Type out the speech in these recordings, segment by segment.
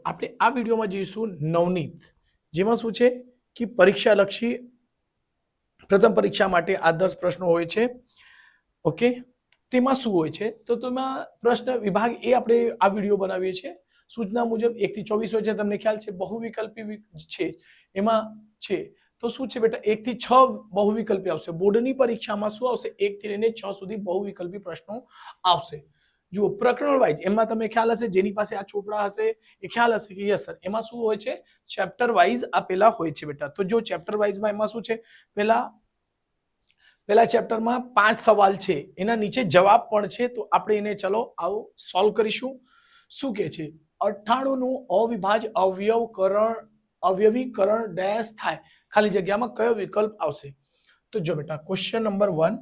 આપણે આ વિડીયોમાં જોઈશું નવનીત, જેમાં શું છે કે પરીક્ષાલક્ષી પ્રથમ પરીક્ષા માટે આ 10 પ્રશ્નો હોય છે. ઓકે, તેમાં શું હોય છે તો તેમાં પ્રશ્ન વિભાગ એ આપણે આ વિડીયો બનાવીએ છીએ. સૂચના મુજબ 1 થી 24 હોય છે. તમને ખ્યાલ છે બહુવિકલ્પી છે એમાં છે. તો શું છે બેટા 1 થી 6 બહુવિકલ્પી આવશે. બોર્ડની પરીક્ષામાં શું આવશે 1 થી લઈને 6 સુધી બહુવિકલ્પી પ્રશ્નો આવશે. જુઓ પ્રકરણ વાઇઝ એમાં તમે ખ્યાલ હશે, જેની પાસે આ ચોપડા હશે એ ખ્યાલ હશે કે યસ સર એમાં શું હોય છે ચેપ્ટર વાઇઝ આપેલા હોય છે બેટા. તો જો ચેપ્ટર વાઇઝમાં એમાં શું છે, પહેલા ચેપ્ટરમાં 5 સવાલ છે, એના નીચે જવાબ પણ છે. તો આપણે એને ચલો આવો સોલ્વ કરીશું. શું કે છે 98 નું અવિભાજ્ય અવયવીકરણ ડેશ થાય, ખાલી જગ્યામાં કયો વિકલ્પ આવશે. તો જો બેટા ક્વેશ્ચન નંબર 1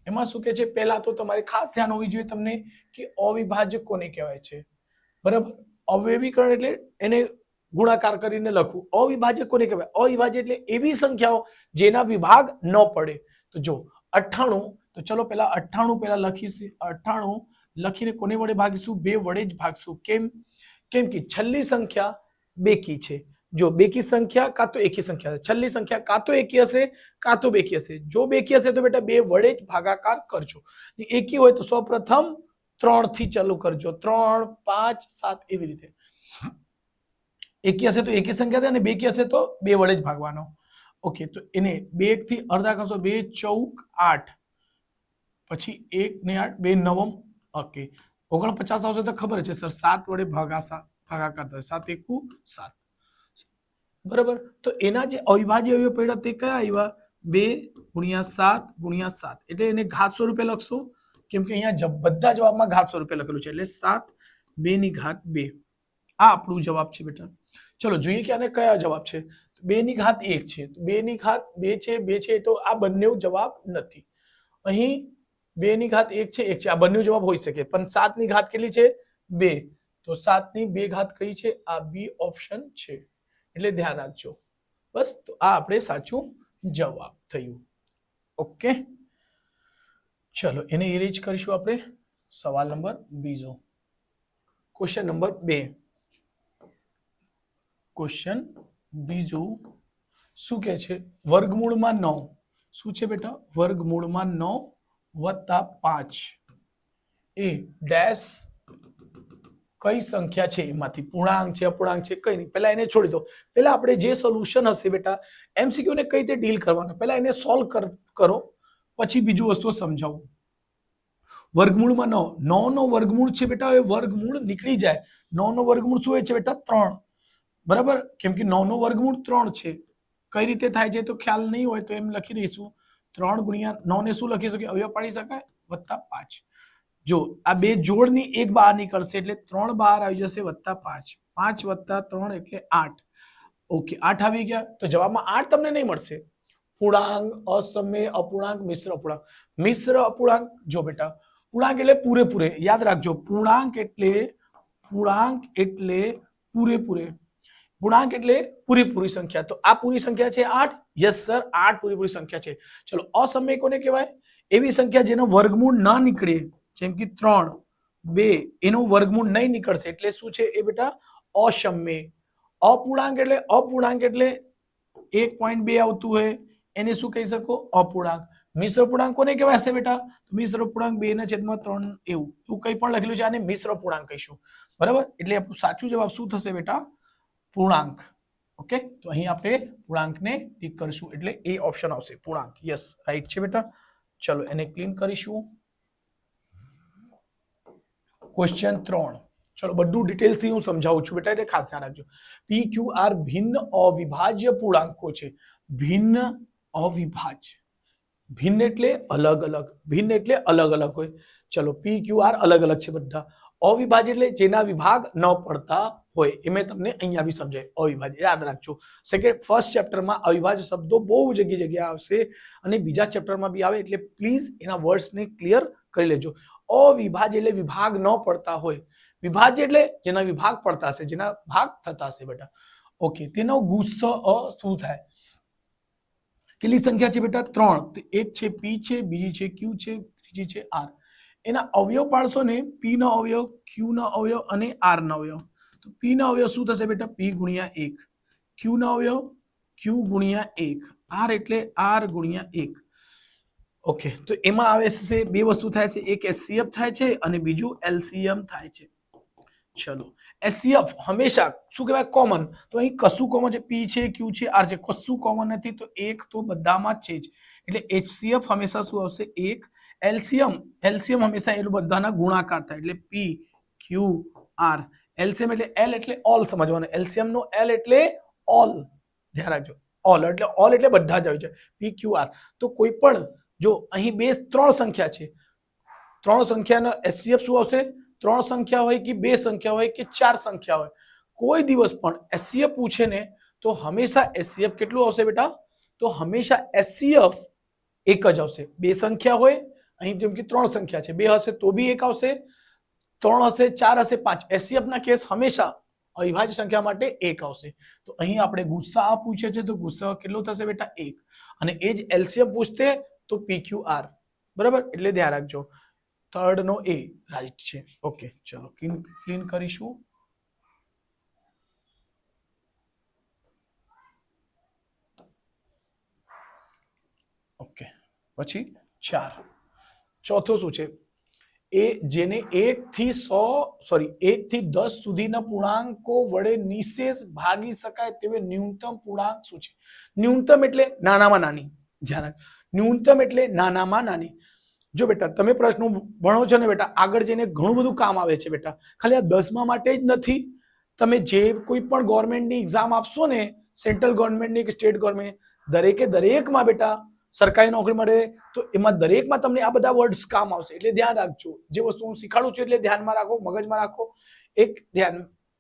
એમાં શું કે છે, પહેલા તો તમારે ખાસ ધ્યાન હોવી જોઈએ તમને કે અવિભાજ્ય કોને કહેવાય છે. બરાબર, અવયવીકરણ એટલે એને ગુણાકાર કરીને લખવું. અવિભાજ્ય કોને કહેવાય? અવિભાજ્ય એટલે એવી સંખ્યાઓ જેના વિભાગ ન પડે. તો જો 98, તો ચલો પહેલા 98 પહેલા લખીશું. 98 લખીને કોને વડે ભાગીશું? 2 વડે જ ભાગશું. કેમ કે છેલ્લી સંખ્યા બેકી છે. જો બેકી સંખ્યા કાં તો એકી સંખ્યા છે. છેલ્લી સંખ્યા કાં તો એકી હશે કાં તો બેકી હશે. જો બેકી હશે તો બેટા 2 વડે જ ભાગાકાર કરજો. એકી હોય તો સૌપ્રથમ 3 થી ચાલુ કરજો. 3, 5, 7 એવી રીતે. એકી હશે તો એકી સંખ્યા થાય અને બેકી હશે તો 2 વડે જ ભાગવાનો. ઓકે, તો એને 2 થી અડધા કરશો. 2 ચોક 8, પછી 1 ને 8 2 9. ઓકે, 49 આવશે તો ખબર છે સર 7 વડે ભાગાકાર થાય. 7 એકુ 7. બરાબર, તો એના જે અવિભાજ્ય અવયવ પડ્યા તે કયા આવ્યા? 2 × 7 × 7. એટલે એને ઘાત સ્વરૂપે લખશું, કેમ કે અહીંયા બધા જવાબમાં ઘાત સ્વરૂપે લખેલું છે. એટલે 7 2 ની ઘાત 2. આ આપણું જવાબ છે બેટા. ચલો જોઈએ કે આને કયા જવાબ છે. 2 ની ઘાત 1 છે, 2 ની ઘાત 2 છે, 2 છે, તો આ બંને જવાબ નથી. અહીં 2 ની ઘાત 1 છે, 1 છે, આ બંને જવાબ હોઈ શકે. પણ 7 ની ઘાત કેટલી છે? 2. તો 7 ની 2 ઘાત કઈ છે? આ બી ઓપ્શન છે. એટલે ધ્યાન રાખજો. બસ, તો આ આપણે સાચું જવાબ થયું. ઓકે, ચલો એને ઇરેજ કરીશું આપણે. સવાલ નંબર બીજો, ક્વેશ્ચન નંબર 2. ક્વેશ્ચન બીજું શું કે છે? વર્ગમૂળમાં 9. શું છે બેટા? વર્ગમૂળમાં 9 + 5 એ ડેશ કઈ સંખ્યા છે? એમાંથી પૂર્ણાંક છે, અપૂર્ણાંક છે, કઈ નહીં. પહેલા એને છોડી દો. પહેલા આપણે જે સોલ્યુશન હશે બેટા એમસીક્યુ ને કઈ રીતે ડીલ કરવાના, પહેલા એને સોલ્વ કરો, પછી બીજું વસ્તુ સમજાવું. વર્ગમૂળમાં 9 નો વર્ગમૂળ છે બેટા. હવે વર્ગમૂળ નીકળી જાય. 9 નો વર્ગમૂળ શું હોય છે બેટા? 3. બરાબર, કેમ કે 9 નો વર્ગમૂળ 3 છે. કઈ રીતે થાય છે તો ખ્યાલ નહીં હોય તો એમ લખી દઈશું 3 × 9 ને શું લખી શકીએ? અવયવ પાડી શકાય +5. જો આ બે જોડની એક બહાર નીકળશે એટલે 3 બહાર આવી જશે +5. 5 + 3 એટલે 8. ઓકે, 8 આવી ગયા. તો જવાબમાં 8 તમને નહીં મળશે. પૂર્ણાંક, અસમય અપૂર્ણાંક, મિશ્ર અપૂર્ણાંક. મિશ્ર અપૂર્ણાંક જો બેટા, પૂર્ણાંક એટલે પૂરેપૂરે. યાદ રાખજો, પૂર્ણાંક એટલે પૂરેપૂરે. પૂર્ણાંક એટલે પૂરેપૂરી સંખ્યા. તો આ પૂરી સંખ્યા છે 8. યસ સર, 8 પૂરેપૂરી સંખ્યા છે. ચલો, અસમય કોને કહેવાય? એવી સંખ્યા જેનો વર્ગમૂળ ના નીકળે, જેમ કે 3, 2 એનો વર્ગમૂળ નહીં નીકળશે એટલે શું છે એ બેટા? અસમય. અપૂર્ણાંક એટલે 1.2 આવતું હોય એને શું કહી શકો? અપૂર્ણાંક. મિશ્ર પૂર્ણાંક કોને કહેવાય બેટા? મિશ્ર પૂર્ણાંક 2/3 એવું કંઈ પણ લખેલું છે, આને મિશ્ર પૂર્ણાંક કહીશું. બરાબર, એટલે આપણું સાચું જવાબ શું થશે બેટા? પૂર્ણાંક. ઓકે, તો અહીં આપણે પૂર્ણાંકને ટીક કરીશું એટલે એ ઓપ્શન આવશે પૂર્ણાંક. યસ, રાઈટ છે બેટા. ચલો એને ક્લીન કરીશું. ક્વેશ્ચન 3. ચલો બધું ડિટેલથી હું સમજાવું છું બેટા, એટલે ખાસ ધ્યાન રાખજો. પી ક્યુ આર ભિન્ન અવિભાજ્ય પૂર્ણાંકો છે. ભિન્ન અવિભાજ્ય. ભિન્ન એટલે અલગ અલગ. ભિન્ન એટલે અલગ અલગ હોય. ચલો, પી ક્યુ આર અલગ અલગ છે બધા. અવિભાજ્ય એટલે જેના વિભાગ ન પડતા હોય. એ મેં તમને અહીંયા બી સમજાય. અવિભાજ્ય યાદ રાખજો. ફર્સ્ટ ચેપ્ટરમાં અવિભાજ્ય શબ્દો બહુ જગ્યાએ આવશે અને બીજા ચેપ્ટરમાં બી આવે, એટલે પ્લીઝ એના વર્ડ્સને ક્લિયર કરી લેજો. અવિભાજ્ય એટલે વિભાગ ન પડતા હોય. વિભાજ્ય એટલે જેના વિભાગ પડતા હશે, જેના ભાગ થતા હશે બેટા. ઓકે, તેનો ગુસ્સો શું થાય? કેટલી સંખ્યા છે બેટા? 3. એક છે પી છે, બીજી છે ક્યુ છે, ત્રીજી છે આર. એના અવયવ પાડશો ને, પી નો અવયવ, ક્યુ નો અવયવ અને આર નો અવયવ. તો p ના અવયવ શું થશે બેટા? p ગુણ્યા 1. q ના અવયવ q ગુણ્યા 1. r એટલે r ગુણ્યા 1. ઓકે, તો એમાં આવે છે બે વસ્તુ થાય છે, એક HCF થાય છે અને બીજું LCM થાય છે. ચલો, HCF હંમેશા શું કહેવાય? કોમન. તો અહીં કશું કોમન છે? p છે, q છે, r છે, કશું કોમન નથી, તો એક તો બધામાં જ છે જ. એટલે HCF હંમેશા શું આવશે? 1. LCM હંમેશા એ બધાના ગુણાકાર થાય, એટલે p q r. LCM એટલે L એટલે ઓલ સમજવાનું. LCM નો L એટલે ઓલ, ધ્યાન રાખજો. ઓલ એટલે બધા જ આવી જાય. p q r. તો કોઈ પણ જો અહીં ત્રણ સંખ્યા છે, ત્રણ સંખ્યાનો HCF શું આવશે? ત્રણ સંખ્યા હોય કે બે સંખ્યા હોય કે ચાર સંખ્યા હોય, કોઈ દિવસ પણ HCF પૂછે ને તો હંમેશા HCF કેટલું આવશે બેટા? તો હંમેશા HCF એક જ આવશે. બે સંખ્યા હોય, અહીં જેમ કે ત્રણ સંખ્યા છે, બે હશે તો બી એક આવશે, ત્રણ હશે, ચાર હશે, પાંચ. HCF ના કેસ હંમેશા અવિભાજ્ય સંખ્યા માટે એક આવશે. તો અહીં આપણે ગુસ્સા પૂછે છે તો ગુસ્સા કેટલો થશે બેટા? 1. અને એ જ LCM પૂછતે તો PQR. બરાબર, એટલે ધ્યાન રાખજો. થર્ડ નો એ રાઈટ છે. ઓકે, ચલો ક્લીન કરીશું. ઓકે, પછી 4. ચોથો શું છે? એ જેને 1 થી 10 સુધીના પૂર્ણાંકો વડે નિશેષ ભાગી શકાય તેવે ન્યૂનતમ પૂર્ણાંક શું છે? ન્યૂનતમ એટલે નાનામાં નાની. ધ્યાન રાખ, ન્યૂનતમ એટલે નાનામાં નાની. જો બેટા તમે પ્રશ્નો ભણો છો ને બેટા, આગળ જઈને ઘણું બધું કામ આવે છે બેટા. ખાલી આ 10મા માટે જ નથી, તમે જે કોઈ પણ ગવર્મેન્ટની એક્ઝામ આપશો ને, સેન્ટ્રલ ગવર્મેન્ટની કે સ્ટેટ ગવર્મેન્ટ, દરેકમાં બેટા સરકારી નોકરી મળે તો એમાં દરેકમાં તમને આ બધા વર્ડ્સ કામ આવશે. એટલે ધ્યાન રાખજો. જે વસ્તુ હું શીખાડું છું એટલે ધ્યાનમાં રાખો, મગજમાં રાખો. એક ધ્યાન,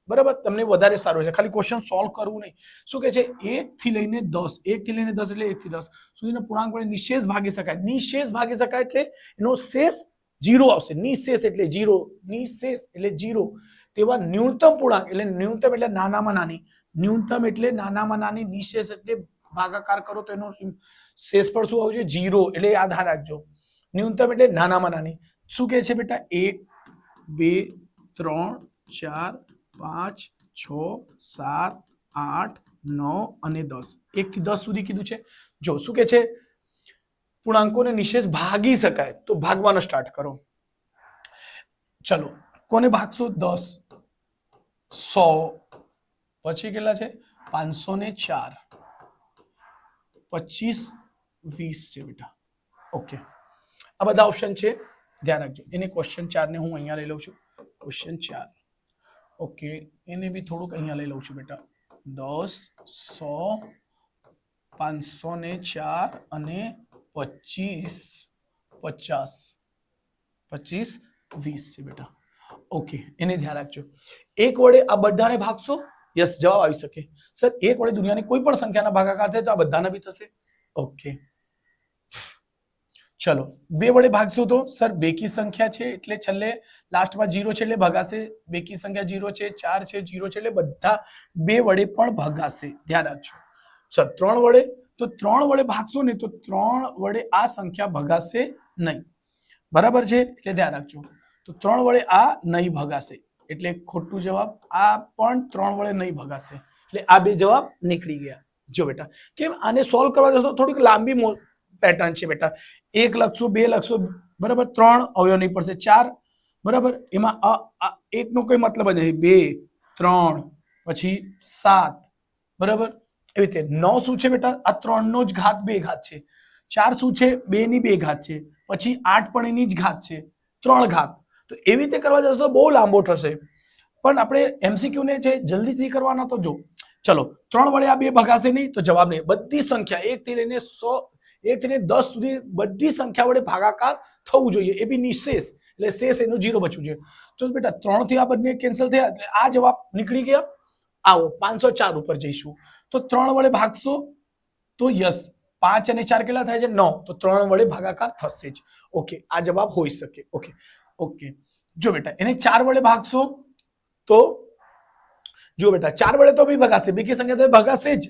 બરાબર, તમને વધારે સારું છે. ખાલી ક્વેશ્ચન સોલ્વ કરવું નહીં. શું કહે છે? 1 થી લઈને 10, 1 થી લઈને 10 એટલે 1 થી 10 સુધીના પૂર્ણાંક વડે નિશેષ ભાગી શકાય. નિશેષ ભાગી શકાય એટલે એનો શેષ 0 આવશે. નિશેષ એટલે 0, નિશેષ એટલે 0. તેવા ન્યૂનતમ પૂર્ણાંક એટલે ન્યૂનતમ એટલે નાનામાં નાની, ન્યૂનતમ એટલે નાનામાં નાની, નિશેષ એટલે ભાગાકાર કરો તો એનો શેષ પર શું આવશે? 0. એટલે યાદ રાખજો. ન્યૂનતમ એટલે નાનામાં નાની. શું કહે છે બેટા? 1 2 3 4 5 6 7 8 9 અને 10. 1 થી 10 સુધી કીધું છે. જો શું કે છે? પૂર્ણાંકોને નિશેષ ભાગી શકાય તો ભાગવાનો સ્ટાર્ટ કરો. ચલો, કોને ભાગશો? 10, 100, પછી કેટલા છે? 504, 25, 20 છે બેટા. ઓકે, આ બધા ઓપ્શન છે, ધ્યાન રાખજો. એને ક્વેશ્ચન 4 ને હું અહીંયા લઈ લઉં છું. ક્વેશ્ચન 4. ઓકે, એને બી થોડુંક અહીંયા લઈ લઉં છું બેટા. 10, 100, 504 અને 25, 50, 25, 20 છે બેટા. ઓકે, એને ધ્યાન રાખજો. એક વડે આ બધાને ભાગશો? યસ, જવાબ આવી શકે. સર, એક વડે દુનિયાની કોઈ પણ સંખ્યાના ભાગાકાર થાય તો આ બધાના બી થશે. ઓકે, ચલો, 2 વડે ભાગશો તો સર બેકી સંખ્યા છે એટલે છેલ્લે લાસ્ટમાં 0 છે એટલે ભગાશે. બેકી સંખ્યા 0 છે, 4 છે, 0 છે એટલે બધા 2 વડે પણ ભગાશે. ધ્યાન રાખજો. સર 3 વડે, તો 3 વડે ભાગશો ને તો 3 વડે આ સંખ્યા ભગાશે નહીં. બરાબર છે, એટલે ધ્યાન રાખજો. તો 3 વડે આ નહીં ભગાશે એટલે ખોટું જવાબ. આ પણ 3 વડે નહીં ભગાશે એટલે આ બે જવાબ નીકળી ગયા. જો બેટા, કેમ આને સોલ્વ કરવા જશો થોડીક લાંબી પેટર્ન છે બેટા. 1 લખશો, 2 લખશો, બરાબર, 3 અવયવ નહીં પડશે, 4, બરાબર. એમાં એકનો કોઈ મતલબ જ નહીં. 2, 3, પછી 7, બરાબર. એવી રીતે 9 શું છે બેટા? આ 3 નો જ ઘાત 2 ઘાત છે. 4 શું છે? 2 ની 2 ઘાત છે. પછી 8 પણ એની જ ઘાત છે, 3 ઘાત. તો એવી રીતે કરવા જશો તો બહુ લાંબો થશે. પણ આપણે MCQ ને છે જલ્દીથી કરવાના તો જો, ચલો 3 વડે આ 2 ભગાશે નહીં તો જવાબ નહીં. બધી સંખ્યા 1 થી લઈને 100, 1 થી લઈને 10 સુધી બધી સંખ્યા વડે ભાગાકાર થવું જોઈએ. એ બી નિશેષ એટલે શેષ એનું 0 બચવું જોઈએ. તો બેટા 3 થી આ બંને કેન્સલ થયા એટલે આ જવાબ નીકળી ગયા. આવો 504 ઉપર જઈશું. તો 3 વડે ભાગશો તો યસ, 5 અને 4 કેટલા થાય છે? 9. તો 3 વડે ભાગાકાર થશે જ. ઓકે, આ જવાબ હોઈ શકે. Okay, okay. જો બેટા એને 4 વડે ભાગશો તો જો બેટા 4 વડે તો બી ભગાશે, બેકી સંખ્યા તો ભગાશે જ.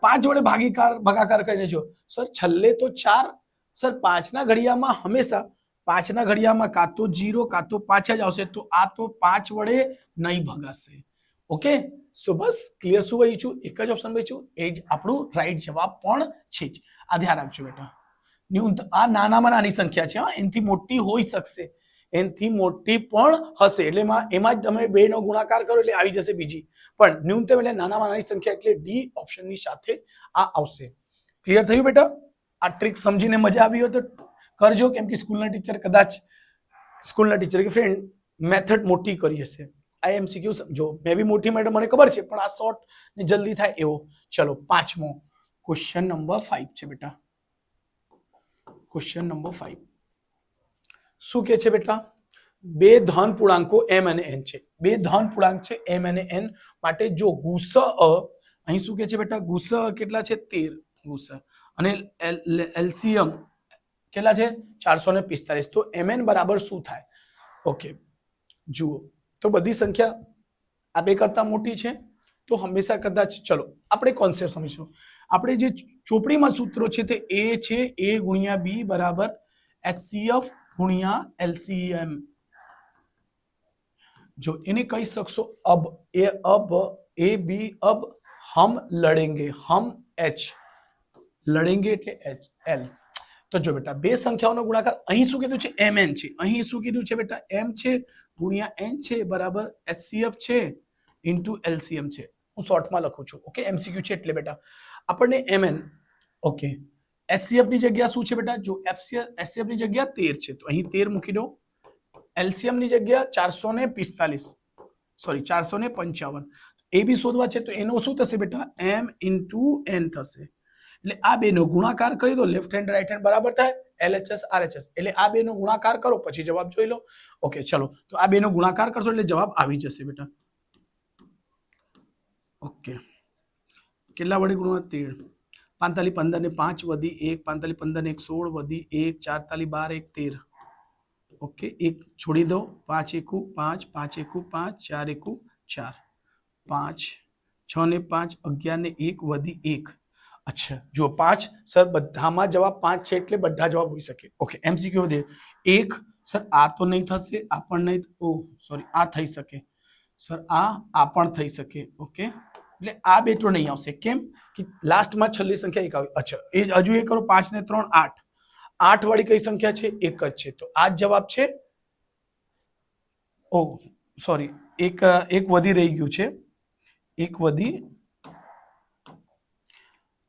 5 વડે ભાગાકાર કરીને જો સર છેલ્લે તો 4. સર 5 ના ઘડિયામાં હંમેશા 5 ના ઘડિયામાં કાં તો 0 કાં તો 5 જ આવશે. તો આ તો 5 વડે નહીં ભગાશે. ઓકે, સો બસ ક્લિયર શું બચ્યું? એક જ ઓપ્શન બચ્યું, એ જ આપણું રાઈટ જવાબ પણ છે જ. આ ધ્યાન રાખજો બેટા. આ નાનામાં નાની સંખ્યા છે, એનાથી મોટી હોઈ શકશે, એનાથી મોટી પણ હશે, એટલે એમાં જ તમે 2 નો ગુણાકાર કરો એટલે આવી જશે બીજી, પણ ન્યૂનતમ એટલે નાનામાં નાની સંખ્યા એટલે ડી ઓપ્શનની સાથે આ આવશે. ક્લિયર થયું બેટા? આ ટ્રીક સમજીને મજા આવી હોય તો કરજો, કેમ કે સ્કૂલના ટીચર કદાચ સ્કૂલના ટીચર કે ફ્રેન્ડ મેથડ મોટી કરી હશે. આ એમસીક્યુ સમજો, મેં બી મોટી મેડમ મને ખબર છે, પણ આ શોર્ટ ને જલ્દી થાય એવો. ચલો 5મો ક્વેશ્ચન નંબર 5 છે બેટા. ક્વેશ્ચન નંબર 5 શું કે છે બેટા? બે ધન પૂર્ણાંકો m અને n છે. બે ધન પૂર્ણાંક છે m અને n માટે જો ગુસઅ અહીં શું કે છે બેટા? ગુસઅ કેટલા છે? 13 ગુસઅ, અને એલસીએમ કેટલા છે? 445. તો mn બરાબર શું થાય? ઓકે, જુઓ તો બધી સંખ્યા આ બે કરતા મોટી છે, તો હંમેશા કદાચ ચલો આપણે કોન્સેપ્ટ સમજીશું. આપણે જે ચોપડીમાં સૂત્રો છે તે a છે, a ગુણ્યા b બરાબર HCF ગુણ્યા LCM. जो इन्हें कही सकशो अब ए बी अब हम लड़ेंगे, हम एच लड़ेंगे એટલે એચ એલ. તો જો બેટા બે સંખ્યાઓનો ગુણાકાર અહીં શું કીધું છે? mn છે. અહીં શું કીધું છે બેટા? m છે ગુણ્યા n છે બરાબર HCF છે ઇન્ટુ LCM છે. હું શોર્ટમાં લખું છું, ઓકે, MCQ છે એટલે બેટા આપણને mn, ઓકે, HCF ની જગ્યા શું છે બેટા? જો HCF ની જગ્યા 13 છે, તો અહીં 13 મૂકી દો. એલસીએમ ની જગ્યા 445, સોરી 455. એ બી શોધવા છે, તો એનો શું થશે બેટા? m ઇન્ટુ n થશે. એટલે આ બે નો ગુણાકાર કરી દો, લેફ્ટ હેન્ડ રાઈટ હેન્ડ બરાબર થાય, LHS RHS. એટલે આ બે નો ગુણાકાર કરો પછી જવાબ જોઈ લો. ઓકે, ચલો તો આ બે નો ગુણાકાર કરશો એટલે જવાબ આવી જશે બેટા. ઓકે, કેટલા વડે ગુણવા? 13. 45 15 ને 5 વધી 1, 45 15 ને 1 16 વધી 1, 4 તાલી 12 1 13. ओके, एक छोड़ी दो, 5 एकू 5, 5 एकू 5, 4 एकू 4, 5 6 ने 5 11 ने 1 वधी 1. अच्छा जो 5 सर बधाમાં જવાબ 5 છે એટલે બધા જવાબ હોઈ શકે. ઓકે, એમસીક્યુ દે 1 સર આ તો નહીં થશે, આ પણ નહીં, ઓ સોરી આ થઈ શકે સર, આ પણ થઈ શકે. ઓકે, એટલે આ બે તો નહીં આવશે. કેમ કે લાસ્ટમાં છેલ્લી સંખ્યા 1 આવી. અચ્છા, એ હજુ એ કરો, 5 ને 3 8. 8 વાળી કઈ સંખ્યા છે? 1 જ છે, તો આ જવાબ છે. ઓ સોરી, એક વધી રહી ગયું છે, એક વધી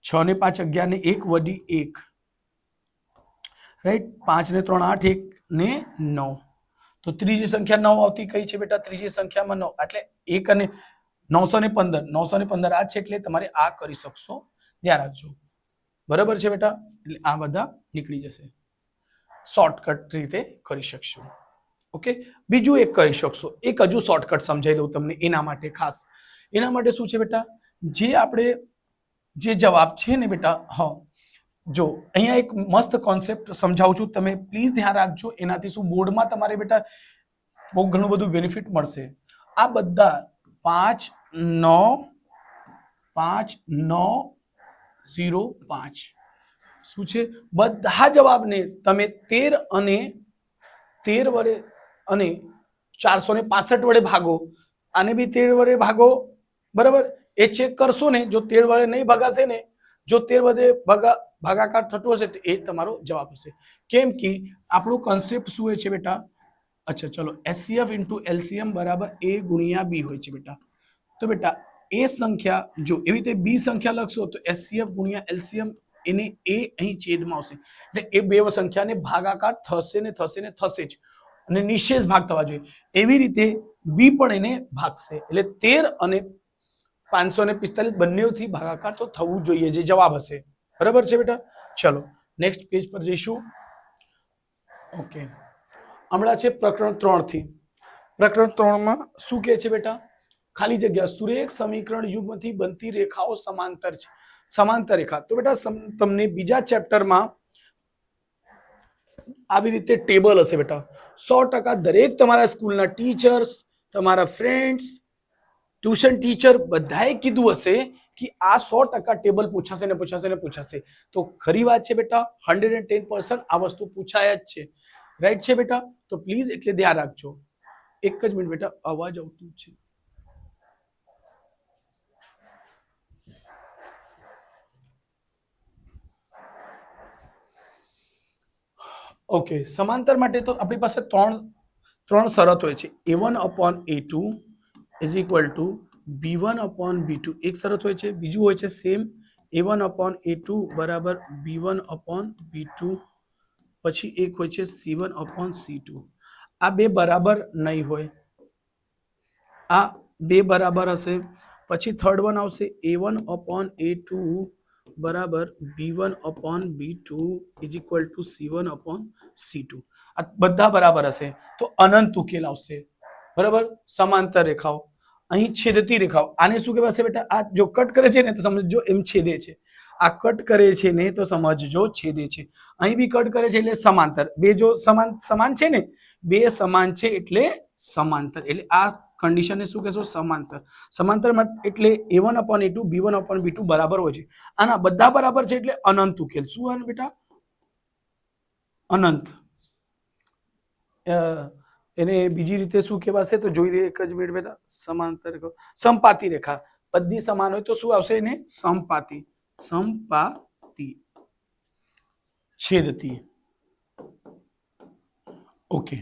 6 ને 5 11 ને 1 વધી 1, રાઈટ. 5 ને 3 8, 1 ને 9, તો ત્રીજી સંખ્યા 9 આવતી કઈ છે બેટા? ત્રીજી સંખ્યામાં 9, એટલે 1 અને 915 આ છે, એટલે તમારે આ કરી શકશો. ધ્યાન રાખજો, બરાબર છે બેટા? એટલે આ બધા નીકળી જશે, શોર્ટકટ રીતે કરી શકશો. ઓકે, બીજું એક કરી શકશો, એક હજુ શોર્ટકટ સમજાવી દઉં તમને એના માટે ખાસ. એના માટે શું છે બેટા? જે આપણે જે જવાબ છે ને બેટા, હા જો અહીંયા એક મસ્ત કોન્સેપ્ટ સમજાવું છું, તમે પ્લીઝ ધ્યાન રાખજો. એનાથી શું બોર્ડમાં તમારે બેટા બહુ ઘણું બધું બેનિફિટ મળશે. આ બધા 5 9 5 9 0 5 શું છે? બધા જવાબને તમે 13 અને 13 વડે અને 465 વડે ભાગો, આને બી 13 વડે ભાગો, બરાબર? એ ચેક કરશો ને, જો 13 વડે નહીં ભાગાશે ને, જો 13 વડે ભાગાકાર થતો હશે તો એ તમારો જવાબ હશે. કેમ કે આપણો કોન્સેપ્ટ શું હોય છે બેટા? અચ્છા ચલો, HCF ઇન્ટુ LCM બરાબર A ગુણ્યા B હોય છે બેટા. તો બેટા એ સંખ્યા, જો એવી રીતે બી સંખ્યા લખશો તો HCF ગુણ્યા LCM, એને એ અહીં છેદમાં આવશે, એટલે એ બે સંખ્યાને ભાગાકાર થશે ને થશે ને થશે જ, અને નિશેષ ભાગ થવા જોઈએ. એવી રીતે બી પણ એને ભાગશે, એટલે 13 અને 545 બંનેથી ભાગાકાર તો થવું જોઈએ, જે જવાબ હશે. બરાબર છે બેટા? ચલો નેક્સ્ટ પેજ પર જઈશું. ઓકે, હમણાં છે પ્રકરણ 3 થી. પ્રકરણ 3 માં શું કહે છે બેટા? ખાલી જગ્યા સુરેખ સમીકરણ યુગ્મથી બનતી રેખાઓ સમાંતર છે. સમાંતર રેખા, તો બેટા તમને બીજા ચેપ્ટરમાં આવી રીતે ટેબલ હશે બેટા. 100% દરેક તમારા સ્કૂલના ટીચર્સ, તમારા ફ્રેન્ડ્સ, ટ્યુશન ટીચર બધાએ કીધું હશે કે આ 100% ટેબલ પૂછાશે ને પૂછાશે ને પૂછાશે. તો ખરી વાત છે બેટા, 110% આ વસ્તુ પૂછાય જ છે, રાઈટ છે બેટા? તો પ્લીઝ એટલે ધ્યાન રાખજો. એક જ મિનિટ બેટા, અવાજ આવતું છે. ઓકે, સમાંતર માટે તો આપણી પાસે ત્રણ શરત હોય છે. A1/A2 is equal to B1/B2 એક શરત હોય છે. બીજું હોય છે સેમ A1/A2 બરાબર B1/B2. પછી એક હોય છે C1/C2. આ બે બરાબર નહીં હોય, આ બે બરાબર હશે. પછી થર્ડ વન આવશે A1/A2 બરાબર B1/B2 is equal to C1/C2. આ બધા બરાબર હશે તો અનંત ઉકેલ આવશે. બરાબર, સમાંતર રેખાઓ, અહીં છેદતી રેખાઓ, આને શું કહેવાશે બેટા? આ જો કટ કરે છે ને તો સમજજો એમ છેદે છે, આ કટ કરે છે ને તો સમજજો છેદે છે. અહીં બી કટ કરે છે એટલે સમાંતર. બે જો સમાન છે ને, બે સમાન છે એટલે સમાંતર. એટલે આ કન્ડિશનને શું કહેશો? સમાંતર. સમાંતર એટલે A1/A2 B1/B2 બરાબર હોય છે. આના બધા બરાબર છે એટલે અનંત ઉકેલ. શું હોય બેટા? અનંત. એને બીજી રીતે શું કહેવાશે તો જોઈ લઈએ. એક જ મિનિટ બેટા. સમાંતર સમપાતી રેખા બધી સમાન હોય તો શું આવશે? એને સમપાતી. સમપાતી છેદતી. ઓકે,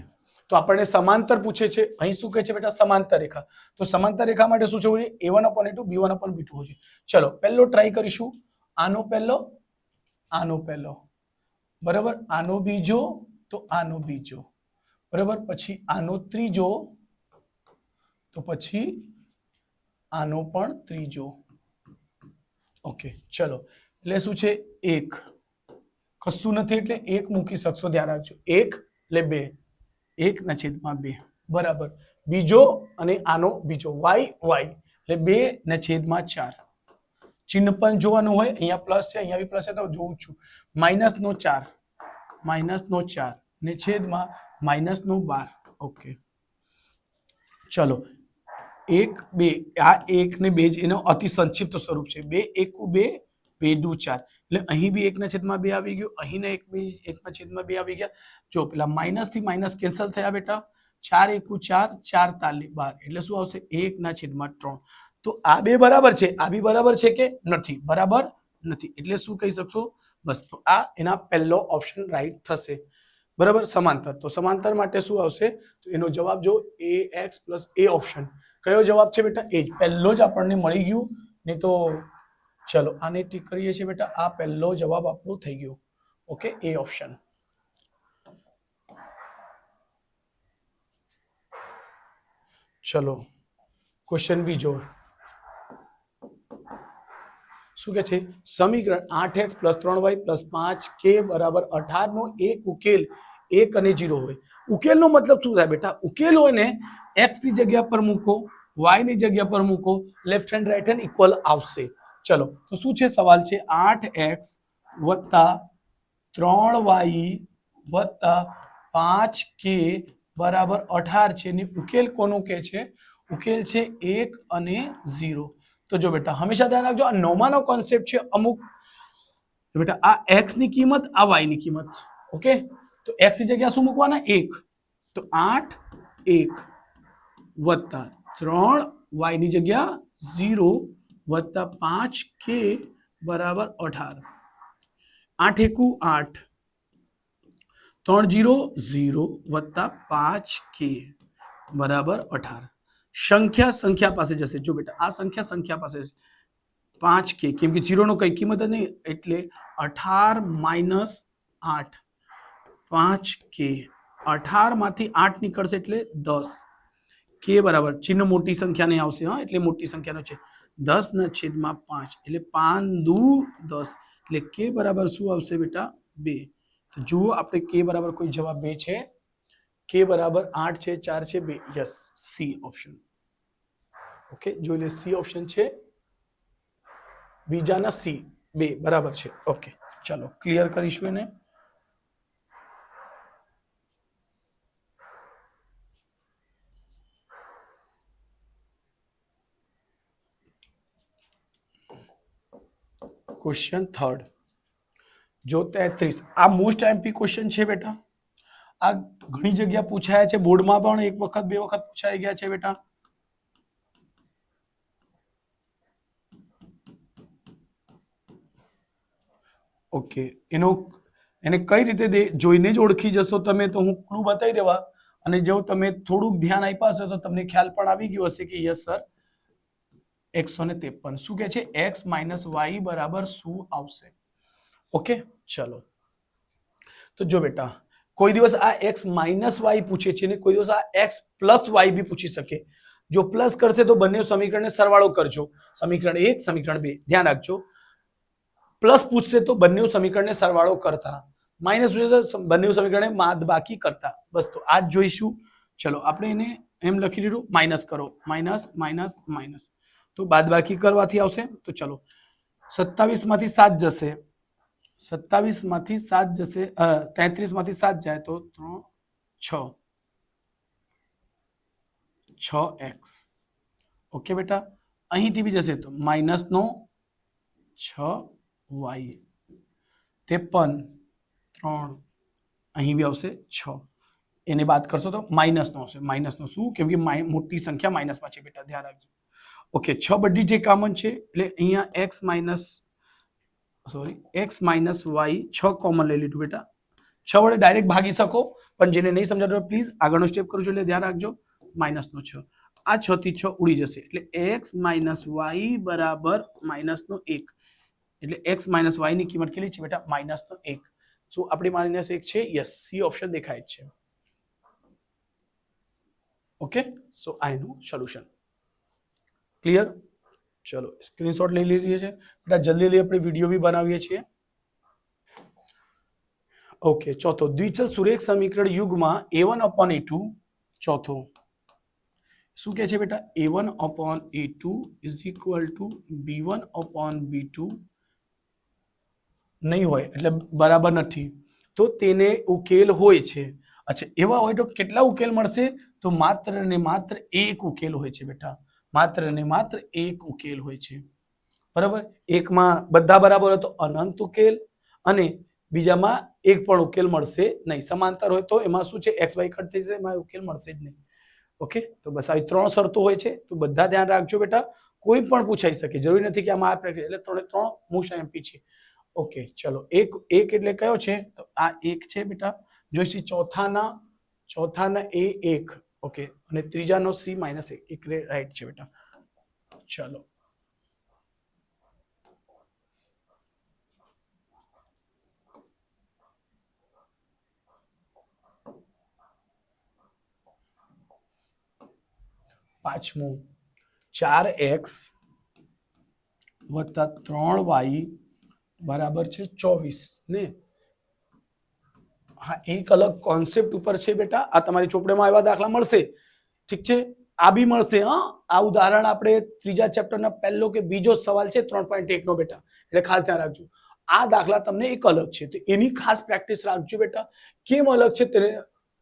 તો આપણને સમાંતર પૂછે છે. અહીં શું કહે છે બેટા? સમાંતર રેખા. તો સમાંતર રેખા માટે શું છે? A1/A2 B1/B2 હોય છે. ચલો પહેલો ટ્રાય કરીશું. આનો પહેલો, આનો પહેલો, બરાબર, આનો બીજો, તો આનો બીજો, બરાબર, પછી આનો ત્રીજો, તો પછી આનો પણ ત્રીજો. ઓકે, ચલો. એટલે શું છે? એક કશું નથી એટલે એક મૂકી શકશો. ધ્યાન રાખજો. એક એટલે બે, 1/2 બરાબર. બીજો અને આનો બીજો y એટલે 2/4. ચિહ્ન પણ જોવાનું હોય. અહીંયા પ્લસ છે, અહીંયા બી પ્લસ છે તો જોઉં છું. -4 ને છેદમાં -12. ઓકે, ચલો. 1 2 આ 1 ને 2 એનો અતિ સંક્ષિપ્ત સ્વરૂપ છે. 2 1 2 2 2 4 એટલે અહીં બી 1/2 આવી ગયું, અહીં 1/2 આવી ગયા. જો પેલા માઇનસ થી માઇનસ કેન્સલ થયા બેટા. 4 1 4 4 તાલી 12 એટલે શું આવશે? 1/3. તો આ બે બરાબર છે, આ બી બરાબર છે કે નથી? બરાબર નથી. એટલે શું કહી શકશો? બસ, તો આ એના પહેલો ઓપ્શન રાઈટ થશે. બરાબર, સમાંતર. તો સમાંતર માટે શું આવશે? તો એનો જવાબ જો AX + A ઓપ્શન. કયો જવાબ છે બેટા? એ જ પહેલો જ આપણને મળી ગયું. નહીં તો ચલો આને ટીક કરીએ છીએ બેટા. આ પહેલો જવાબ આપણો થઈ ગયો. ઓકે, એ ઓપ્શન. ચલો ક્વેશ્ચન બીજો. શું કે છે? સમીકરણ 8x + 3y + 5k = 18 નો એક ઉકેલ 1 અને 0 હોય. ઉકેલનો મતલબ શું થાય બેટા? ઉકેલ હોય ને x ની જગ્યા પર મૂકો, y ની જગ્યા પર મૂકો, left hand right hand equal આવશે. ચલો, તો શું છે સવાલ? છે 8x + 3y + 5k = 18 છે. ને ઉકેલ કોનો કે છે? ઉકેલ છે 1 અને 0. તો જો બેટા હંમેશા ધ્યાન રાખજો, આ નોમાનો કોન્સેપ્ટ છે. અમુક બેટા આ x ની કિંમત, આ y ની કિંમત. ઓકે, તો x ની જગ્યા શું મૂકવાના? 1. તો 8 1 + 3 y ની જગ્યા 0 + 5k = 18. 8 1 8 3 0 0 + 5k = 18. સંખ્યા પાસે જશે. જો બેટા આ સંખ્યા પાસે 5k, કેમ કે 0 નો કઈ કિંમત જ નહીં એટલે 18 - 8 5k. 18 માંથી 8 નીકળશે એટલે 10. k બરાબર ચિહ્ન મોટી સંખ્યાને આવશે, હા, એટલે મોટી સંખ્યાનો છે. 10/5 એટલે 5 દુ 10 એટલે k બરાબર શું આવશે બેટા? 2. તો જુઓ આપણે k બરાબર કોઈ જવાબ 2 છે, k બરાબર 8 છે, 4 છે, 2. Yes, C option. ઓકે, જોઈ લે. સી ઓપ્શન છે. બીજાના સી 2 બરાબર છે. ઓકે, ચલો ક્લિયર કરીશું એને. Question third. જો 33 આ મોસ્ટ એમપી ક્વેશ્ચન છે બેટા. આ ઘણી જગ્યા પૂછાયા છે, બોર્ડમાં પણ 1 વખત 2 વખત પૂછાઈ ગયા છે બેટા. ઓકે, એનો એને કઈ રીતે જોઈને જ ઓળખી જશો તમે, તો હું ક્લુ બતાવી દેવા, અને જો તમે થોડુંક ધ્યાન આપ્યા હશે તો તમને ખ્યાલ પણ આવી ગયો હશે કે યસ સર 153 શું કે છે x માઇનસ વાય બરાબર શું આવશે. ઓકે ચલો, તો જો બેટા કોઈ દિવસ આ x માઇનસ વાય પૂછે છે ને કોઈ દિવસ આ x પ્લસ વાય બી પૂછી શકે. જો પ્લસ કરશે તો બંને સમીકરણને સરવાળો કરજો, સમીકરણ 1 સમીકરણ 2 ધ્યાન રાખજો. પ્લસ પૂછશે તો બંને સમીકરણને સરવાળો કરતા, માઇનસ પૂછે તો બંને સમીકરણને બાદબાકી કરતા. બસ તો આ જ જોઈશું. ચલો આપણે એને એમ લખી દીધું, માઇનસ કરો, માઇનસ માઇનસ માઇનસ, તો બાદબાકી કરવાથી આવશે. તો ચલો 27 માંથી 7 જશે, 27 માંથી 7 જશે, 33 માંથી 7 જાય તો 3 6x. ઓકે બેટા, અહીંથી બી જશે તો માઇનસ નો 6y, 53 3 અહીં બી આવશે 6, એને બાદ કરશો તો માઇનસ નો આવશે. માઇનસ નો શું, કેમ કે મોટી સંખ્યા માઇનસમાં છે બેટા, ધ્યાન રાખજો. ઓકે 6 બધી જે કોમન છે એટલે અહીંયા x માઇનસ વાય 6 કોમન લઈ લીધું બેટા. 6 વડે ડાયરેક્ટ ભાગી શકો, પણ જેને નહીં સમજાતો પ્લીઝ આગળનો સ્ટેપ કરું છું એટલે ધ્યાન રાખજો. માઇનસ નો 6, આ 6 થી 6 ઉડી જશે એટલે x માઇનસ વાય બરાબર માઇનસ નો 1, એટલે x માઇનસ વાય ની કિંમત કેટલી છે બેટા, માઇનસ નો 1. શું આપણી માઇનસ 1 છે? યસ, સી ઓપ્શન દેખાય છે. ઓકે, સો આ એનું સોલ્યુશન. ક્લિયર? ચલો સ્ક્રીનશોટ લઈ લીધી છે બેટા, જલ્દી જલ્દી આપણે વિડીયો બી બનાવીએ છીએ. ઓકે, ચોથો દ્વિચલ સુરેખ સમીકરણ યુગમાં a1 અપોન a2, ચોથો શું કહે છે બેટા, a1 upon a2 is equal to b1 upon b2 નહીં હોય એટલે બરાબર નથી, તો તેને ઉકેલ હોય છે. અચ્છા, એવા હોય તો કેટલા ઉકેલ મળશે, તો માત્ર ને માત્ર એક ઉકેલ હોય છે બેટા, માત્ર ને માત્ર એક ઉકેલ હોય છે. બરાબર, એકમાં બધા બરાબર હોય તો અનંત ઉકેલ, અને બીજામાં એક પણ ઉકેલ મળશે નહીં. સમાંતર હોય તો એમાં શું છે, એક્સ વાય કટ થઈ જશે, એમાં ઉકેલ મળશે જ નહીં. ઓકે, તો બસ આવી 3 શરતો હોય છે, તો બધા ધ્યાન રાખજો બેટા, કોઈ પણ પૂછાઈ શકે, જરૂરી નથી કે આમાં આ પ્રેક્ટિસ, એટલે 3 મોસ્ટ એમપી છે. ઓકે ચલો, એક એટલે કયો છે, તો આ એક છે બેટા, જોઈશી ચોથાના એ 1, ઓકે, અને ત્રીજાનો સી માઇનસ 1, એક રાઈટ છે બેટા. ચલો પાંચમું, 4x વત્તા 3y બરાબર છે 24 ને. હા, એક અલગ કોન્સેપ્ટ ઉપર છે બેટા, આ તમારી ચોપડીમાં એવા દાખલા મળશે, ઠીક છે, આ બી મળશે. હા, આ ઉદાહરણ આપણે ત્રીજા ચેપ્ટરના પહેલો કે બીજો સવાલ છે 3.1 નો બેટા, એટલે ખાસ ધ્યાન રાખજો. આ દાખલા તમને એક અલગ છે, તો એની ખાસ પ્રેક્ટિસ રાખજો બેટા. કેમ અલગ છે તેને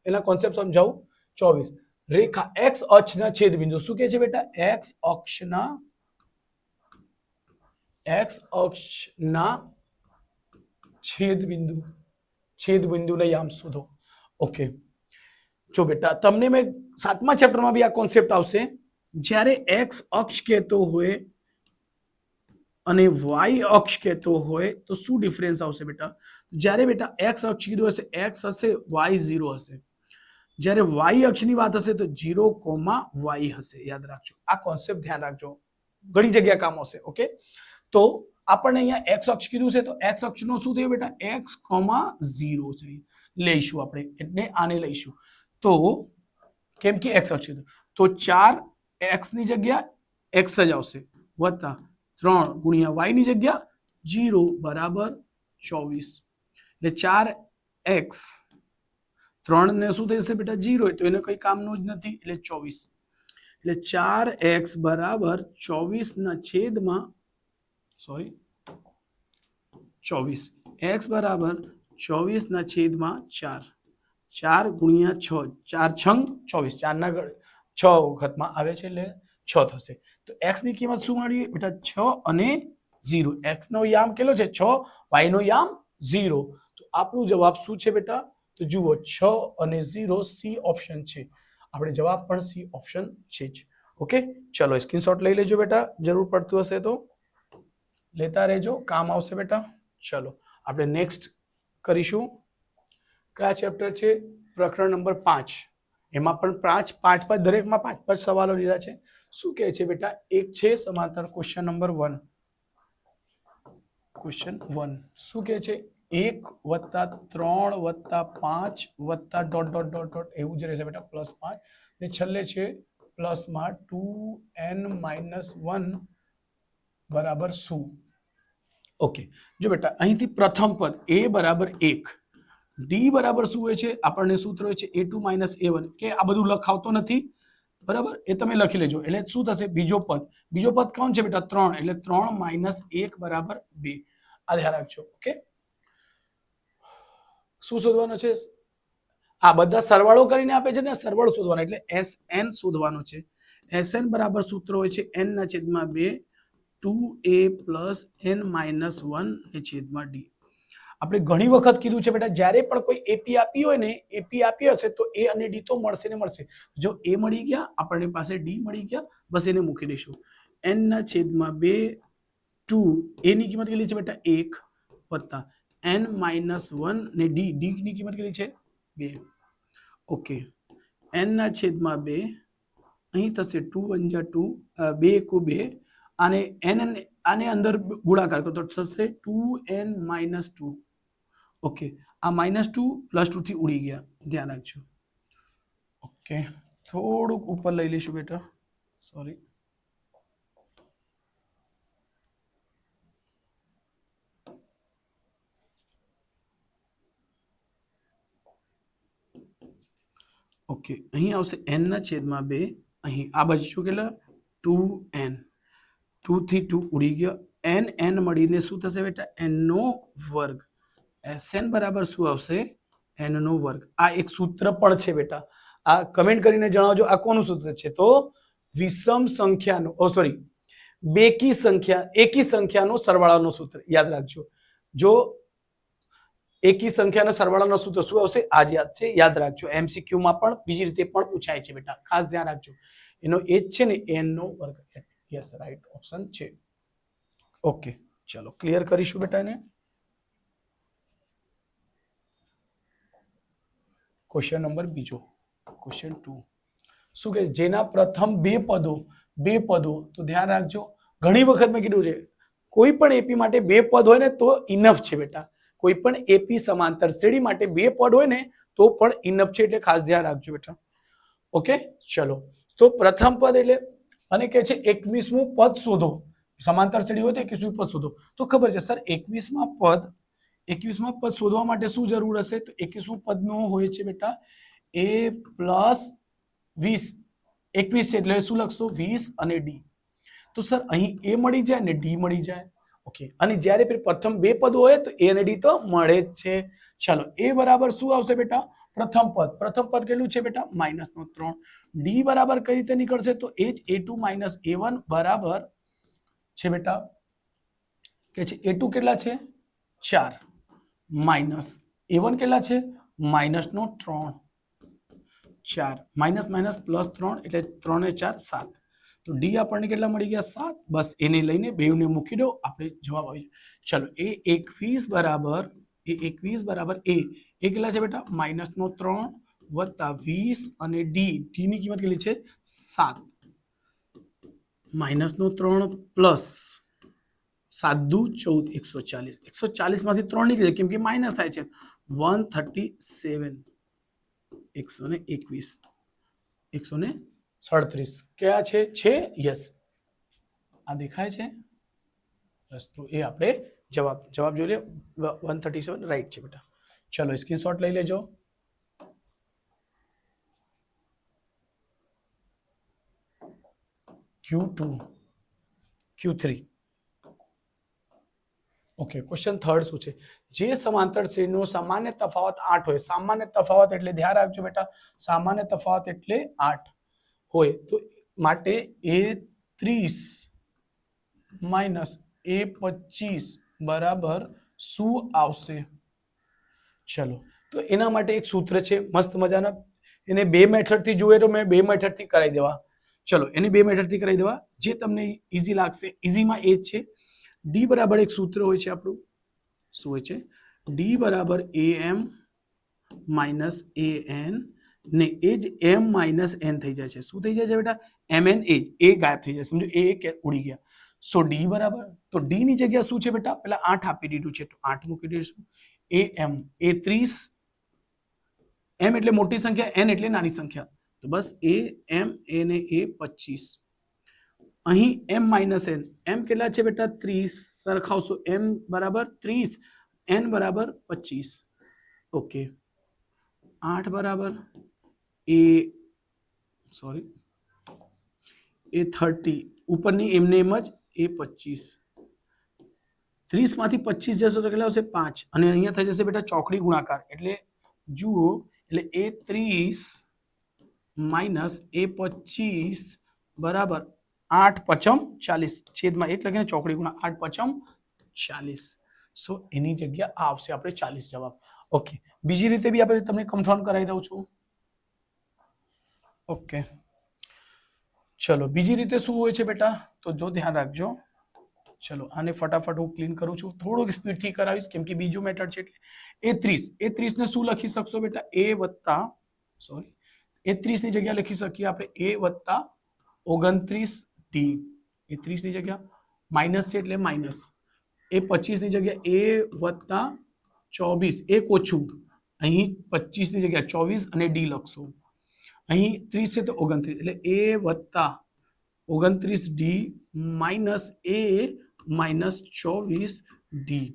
એના કોન્સેપ્ટ સમજાવું. 24 રેખા x અક્ષના છેદ બિંદુ, શું કહે છે બેટા, x અક્ષના છેદ બિંદુને યામ શોધો. ઓકે, જો બેટા તમને મેં 7મા ચેપ્ટરમાં બી આ કોન્સેપ્ટ આવશે. જ્યારે x અક્ષ કહેતો હોય અને y અક્ષ કહેતો હોય તો શું ડિફરન્સ આવશે બેટા. જ્યારે બેટા x અક્ષ કીધું હશે, x હશે, y 0 હશે. જ્યારે y અક્ષની વાત હશે તો 0, y હશે. યાદ રાખજો, આ કોન્સેપ્ટ ધ્યાન રાખજો, ઘણી જગ્યા કામ આવશે. ઓકે, તો આપણને અહીંયા x અક્ષ કીધું છે, તો x અક્ષનો શું થયું બેટા, x, 0 છે, લઈશું આપણે, એટલે આને લઈશું. તો કેમ કે x અક્ષ કીધું તો 4x ની જગ્યા x જ આવશે, વત્તા 3 ગુણ્યા y ની જગ્યા 0 બરાબર 24, એટલે 4x 3 ને શું થશે બેટા, 0, તો એને કઈ કામનું જ નથી, એટલે 24, એટલે 4x બરાબર 24 ના છેદમાં 24, x બરાબર 24 ના છેદમાં 4, 4 ગુણ્યા 6, 4 છંગ 24, 4 ના 6 વખતમાં આવે છે એટલે 6 થશે. તો x ની કિંમત શું મળી બેટા, 6 અને 0. x નો યામ કેટલો છે, 6, y નો યામ 0. તો આપણો જવાબ શું છે બેટા, તો જુઓ 6 અને 0, સી ઓપ્શન છે. આપણે જવાબ પણ સી ઓપ્શન છે જ. ઓકે, ચલો સ્ક્રીનશોટ લઈ લેજો બેટા, જરૂર પડતું હશે તો લેતા રહેજો, કામ આવશે બેટા. ચલો આપણે નેક્સ્ટ કરીશું. કયા ચેપ્ટર છે? પ્રકરણ નંબર 5. એમાં પણ પાંચ દરેકમાં 5 સવાલો લીધા છે. શું કહે છે બેટા? એક છે સમાંતર. Question number 1. ક્વેશ્ચન 1 શું કહે છે? 1 + 3 + 5 + ડોટ ડોટ ડોટ ડોટ એવું જ રહેશે બેટા, +5 ને છેલ્લે છે પ્લસમાં 2n - 1 બરાબર શું? ઓકે, જો બેટા અહીંથી પ્રથમ પદ a બરાબર 1, d બરાબર શું હોય છે? આપણને સૂત્ર હોય છે a2 - a1. એટલે આ બધું લખાવતો નથી, બરાબર? એ તમે લખી લેજો. એટલે શું થશે? બીજો પદ કોણ છે બેટા? 3. એટલે 3 - 1 બરાબર 2. આ ધ્યાન રાખજો. ઓકે, શું શોધવાનું છે? આ બધા સરવાળો કરીને આપે છે ને, સરવાળો શોધવાનો એટલે SN શોધવાનો છે. SN બરાબર સૂત્ર હોય છે n/2 2a + n - 1/d. આપણે ઘણી વખત કીધું છે બેટા, જ્યારે પણ કોઈ એપી આપી હોય ને, એપી આપી હશે તો એ અને ડી તો મળશે ને મળશે. જો એ મળી ગયા, આપણને પાસે ડી મળી ગયા, બસ એને મૂકી દઈશું. n/2 2 a ની કિંમત કેટલી છે બેટા? 1 વત્તા n - 1 ને ડી ની કિંમત કેટલી છે? 2. ઓકે, n/2 અહીં થશે 2 × 2 2 × 2 આને આને અંદર ગુણાકાર કરો તો થશે 2n - 2. ઓકે, આ -2 +2 થી ઉડી ગયા, ધ્યાન રાખજો. ઓકે, થોડુંક ઉપર લઈ લઈશું બેટા, સોરી. ઓકે, અહીં આવશે n/2. અહીં આ બાજુ શું કેટલા? 2n. 2 થી 2 ઉડી ગયો. n મળીને શું થશે બેટા? n નો વર્ગ. SN બરાબર શું આવશે? n નો વર્ગ. આ એક સૂત્ર પણ છે બેટા, આ કમેન્ટ કરીને જણાવજો આ કોનું સૂત્ર છે. તો વિષમ સંખ્યાનો સોરી એકી સંખ્યાનો સરવાળાનો સૂત્ર યાદ રાખજો. જો એકી સંખ્યાનો સરવાળાનો સૂત્ર શું આવશે? આ જ યાદ છે, યાદ રાખજો. MCQ માં પણ બીજી રીતે પણ પૂછાય છે બેટા, ખાસ ધ્યાન રાખજો. એનો એ જ છે ને, n નો વર્ગ. યસ, રાઈટ ઓપ્શન છે. ઓકે, ચલો ક્લિયર કરીશું બેટા એને. ક્વેશ્ચન નંબર બીજો, ક્વેશ્ચન 2 શું કે? જેના પ્રથમ બે પદો તો ધ્યાન રાખજો. ઘણી વખત મેં કીધું છે, કોઈ પણ એપી માટે 2 પદ હોય ને તો ઇનફ છે બેટા. કોઈ પણ એપી સમાંતર શ્રેણી માટે 2 પદ હોય ને તો પણ ઇનફ છે, એટલે ખાસ ધ્યાન રાખજો બેટા. ઓકે, ચલો. તો પ્રથમ પદ એટલે અને કે છે 21મું પદ શોધો. સમાંતર શ્રેણી હોય તો 21મું પદ શોધો. તો ખબર છે સર 21માં પદ શોધવા માટે શું જરૂર હશે? તો 21મું પદનો હોય છે બેટા a + 20. 21 છે એટલે શું લખશો? 20 અને d. તો સર અહીં a મળી જાય ને d મળી જાય. ઓકે, અને જ્યારે પ્રથમ 2 પદો હોય તો a અને d તો મળે જ છે. ચાલો, a બરાબર શું આવશે બેટા? પ્રથમ પદ કેટલું છે બેટા? -3. d બરાબર કઈ રીતે નીકળશે? તો એ જ a2 - a1 બરાબર છે બેટા, કે છે a2 કેટલા છે? 4 માઇનસ a1 કેટલા છે? -3. 4 માઇનસ +3 એટલે 3 ને 4 7. તો ડી આપણને કેટલા મળી ગયા? 7. બસ એને લઈને બેવને મૂકી દો, આપણે જવાબ આવી જાય. ચલો, એ 21 બરાબર એ કેટલા છે બેટા? -3 વત્તા 20 અને ડી ની કિંમત કેટલી છે? 7. -3 પ્લસ 7 દુ 14, 140. 140 માંથી 3 નીકળે કેમ કે માઇનસ થાય છે. 137, 121, 137 કયા છે? યસ, આ દેખાય છે. બસ, તો એ આપણે જવાબ જોઈ લે. 137 રાઈટ છે બેટા. ચલો સ્ક્રીનશોટ લઈ લેજો. Q2, Q3. ઓકે, ક્વેશ્ચન 3 શું છે? જે સમાંતર શ્રેણીનો સામાન્ય તફાવત 8 હોય. સામાન્ય તફાવત એટલે ધ્યાન રાખજો બેટા, સામાન્ય તફાવત એટલે 8 હોય તો માટે a30 - a25 બરાબર શું આવશે? ચલો, તો એના માટે એક સૂત્ર છે મસ્ત મજાના. એને 2 મેથડથી જોઈએ તો મેં 2 મેથડથી કરાવી દેવા. ચલો, એને 2 મેથડથી કરાવી દેવા, જે તમને ઈઝી લાગશે. ઈઝીમાં એ જ છે. ડી બરાબર એક સૂત્ર હોય છે આપણું, શું હોય છે? ડી બરાબર એ એમ માઇનસ એ એન ને એ જ એમ માઇનસ એન થઈ જાય છે. શું થઈ જાય છે બેટા? એમ એન એ ગાયબ થઈ જાય. સમજો એ ઉડી ગયા. સો ડી બરાબર, તો ડી ની જગ્યા શું છે બેટા? પેલા 8 આપી દીધું છે તો 8 મૂકી દઈશું. એ એમ એ 30, એમ એટલે મોટી સંખ્યા, એન એટલે નાની સંખ્યા, તો બસ એ એમ એ ને એ 25. અહીં એમ માઇનસ એન, એમ કેટલા છે બેટા? 30. સરખાવશો એમ બરાબર 30, એન બરાબર 25. ઓકે, 8 બરાબર એ સોરી એ 30, ઉપરની એમને એમ જ એ 25. 30 માંથી 25 જશો તો કેટલા આવશે? 5. અને અહીંયા થઈ જશે બેટા ચોકડી ગુણાકાર, એટલે જુઓ, એટલે એ 30 માઇનસ એ 25 બરાબર 8 પચમ 40, છેદમાં 1 લખીને ચોકડી ગુણા 8 પચમ 40. સો એની જગ્યા આ આવશે આપણે 40 જવાબ. ઓકે, બીજી રીતે બી આપણે તમને કન્ફર્મ કરાવી દઉં છું. ઓકે, ચલો બીજી રીતે શું હોય છે બેટા? તો જો ધ્યાન રાખજો. ચલો આને ફટાફટ હું ક્લીન કરું છું, થોડુંક સ્પીડથી કરાવીશ કેમ કે બીજું મેથડ છે. એટલે એ 30 ને શું લખી શકશો બેટા? એ વત્તા સોરી એ 30 ની જગ્યા લખી શકીએ આપણે એ વત્તા 29 ડી. એ 30 ની જગ્યા માઇનસ છે એટલે માઇનસ. એ 25 ની જગ્યા એ વત્તા 24, એક ઓછું, અહીં 25 ની જગ્યા 24 અને ડી લખશો. અહીં 30 છે તો 29, એટલે એ વત્તા 29 ડી માઇનસ એ માઇનસ 24 ડી.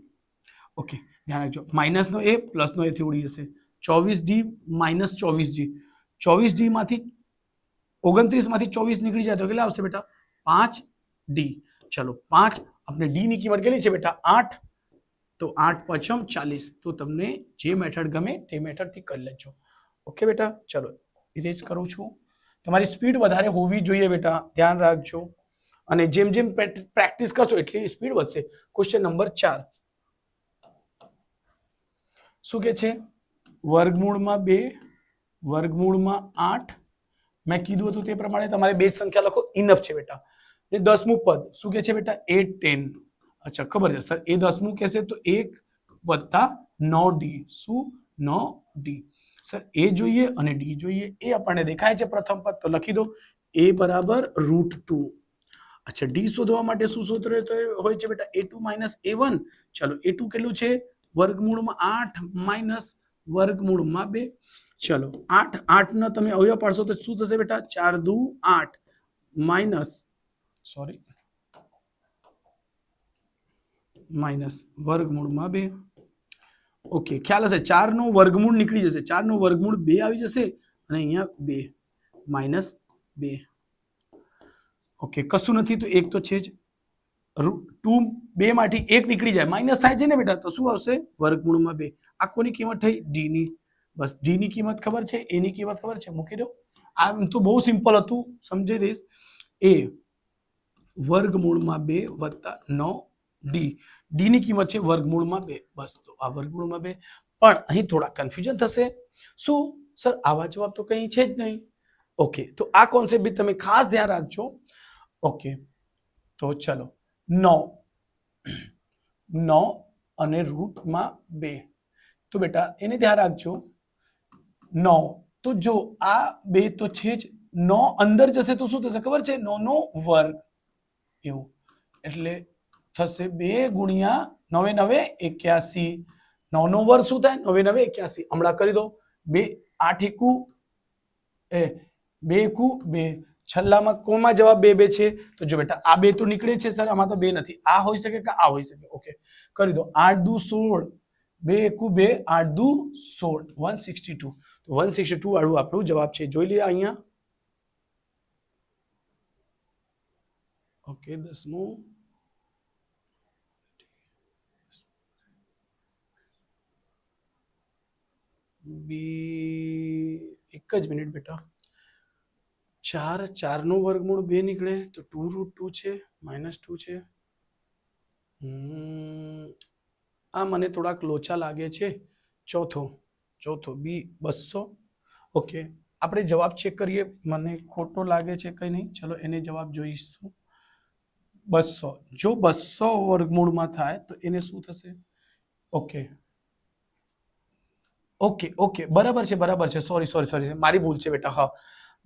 ઓકે, ધ્યાન રાખજો, માઇનસ નો એ પ્લસ નો એથી ઉડી જશે. 24 ડી માઇનસ 24 ડી, 24 ડી માંથી 29 માંથી 24 નીકળી જાય તો કેટલા આવશે બેટા? 5 ડી. ચલો 5, આપણે ડી ની કિંમત કેટલી છે બેટા? 8, તો 8 પચમ 40. તો તમને જે મેથડ ગમે તે મેથડ થી કરી લેજો. ઓકે બેટા, ચલો ઇરેઝ કરું છું. તમારી સ્પીડ વધારે હોવી જોઈએ બેટા, ધ્યાન રાખજો. અને જેમ જેમ પ્રેક્ટિસ કરશો એટલી સ્પીડ વધશે. ક્વેશ્ચન નંબર 4 શું કે છે? વર્ગમૂળમાં 2 વર્ગમૂળમાં 8. મેં કીધું હતું તે પ્રમાણે તમારે બે સંખ્યા લખો, ઇનફ છે બેટા. ને 10મું પદ શું કે છે બેટા? 8 10. અચ્છા, ખબર છે સર, એ 10મું કહેશે તો 1 વત્તા 9 ડી. શું? 9 ડી. સર એ જોઈએ અને ડી જોઈએ, એ આપણને દેખાય છે પ્રથમ પદ, તો લખી દો એ બરાબર √2. અચ્છા, ડી શોધવા માટે શું સૂત્ર હોય છે બેટા? a2 minus a1. ચલો a2 કેટલું છે? વર્ગમૂળમાં 8 માઇનસ વર્ગમૂળમાં 2. ચલો 8 8 ના તમે અવયવ પાડશો તો શું થશે બેટા? 4 દુ 8 માઇનસ સોરી માઇનસ વર્ગમૂળમાં 2. ઓકે, ખ્યાલ હશે, 4 નું વર્ગમૂળ નીકળી જશે, 4 નું વર્ગમૂળ 2 આવી જશે અને અહીંયા 2 માઇનસ 2. ઓકે, કશું નથી તો એક તો છે જ. 2 2 માંથી 1 નીકળી જાય, માઇનસ થાય છે ને બેટા, તો શું આવશે? વર્ગમૂળમાં 2. આ કોની કિંમત થઈ? ડી ની. બસ ડી ની કિંમત ખબર છે, એ ની કિંમત ખબર છે, મૂકી દો. આ તો બહુ સિમ્પલ હતું, સમજી દઈશ. એ વર્ગમૂળમાં 2 વત્તા 9 ડી. ડી ની કિંમત છે વર્ગમૂળમાં 2. બસ, તો આ વર્ગમૂળમાં 2. પણ અહીં થોડા કન્ફ્યુઝન થશે. શું સર, આવા જવાબ તો કંઈ છે જ નહીં. ઓકે, તો આ કોન્સેપ્ટ બી તમે ખાસ ધ્યાન રાખજો. ઓકે, તો ચલો 9 અને રૂટમાં 2. તો બેટા એને ધ્યાન રાખજો. 9, તો જો આ 2 તો છે જ, 9 અંદર જશે તો શું થશે ખબર છે? 9 નો વર્ગ, એવું. એટલે થશે 2 ગુણ્યા 9 9 81. 9 નો વર્ગ શું થાય? 9 9 81. હમણાં કરી દો. 2 8 એકુ 2 એકુ 2. છેલ્લામાં કોમાં જવાબ 2 2 છે, તો જો બેટા આ 2 તો નીકળે છે સર, આમાં તો 2 નથી. આ હોઈ શકે કે આ હોઈ શકે. ઓકે, કરી દો. 8 દુ 16, 2 એકુ 2, 8 દુ 16, 162. 162 વાળું આપણું જવાબ છે. જોઈ લઈએ અહીંયા. ઓકે, 10મું એક જ મિનિટ બેટા. 4 નું વર્ગમૂળ 2 નીકળે તો 2√2 છે, -2 છે. આ મને થોડાક લોચા લાગે છે. ચોથો બી 200. ઓકે, આપણે જવાબ ચેક કરીએ, મને ખોટો લાગે છે કંઈ નહીં. ચલો એને જવાબ જોઈશું. 200, જો 200 વર્ગમૂળમાં થાય તો એને શું થશે? ઓકે, ઓકે ઓકે બરાબર છે સોરી મારી ભૂલ છે બેટા. હા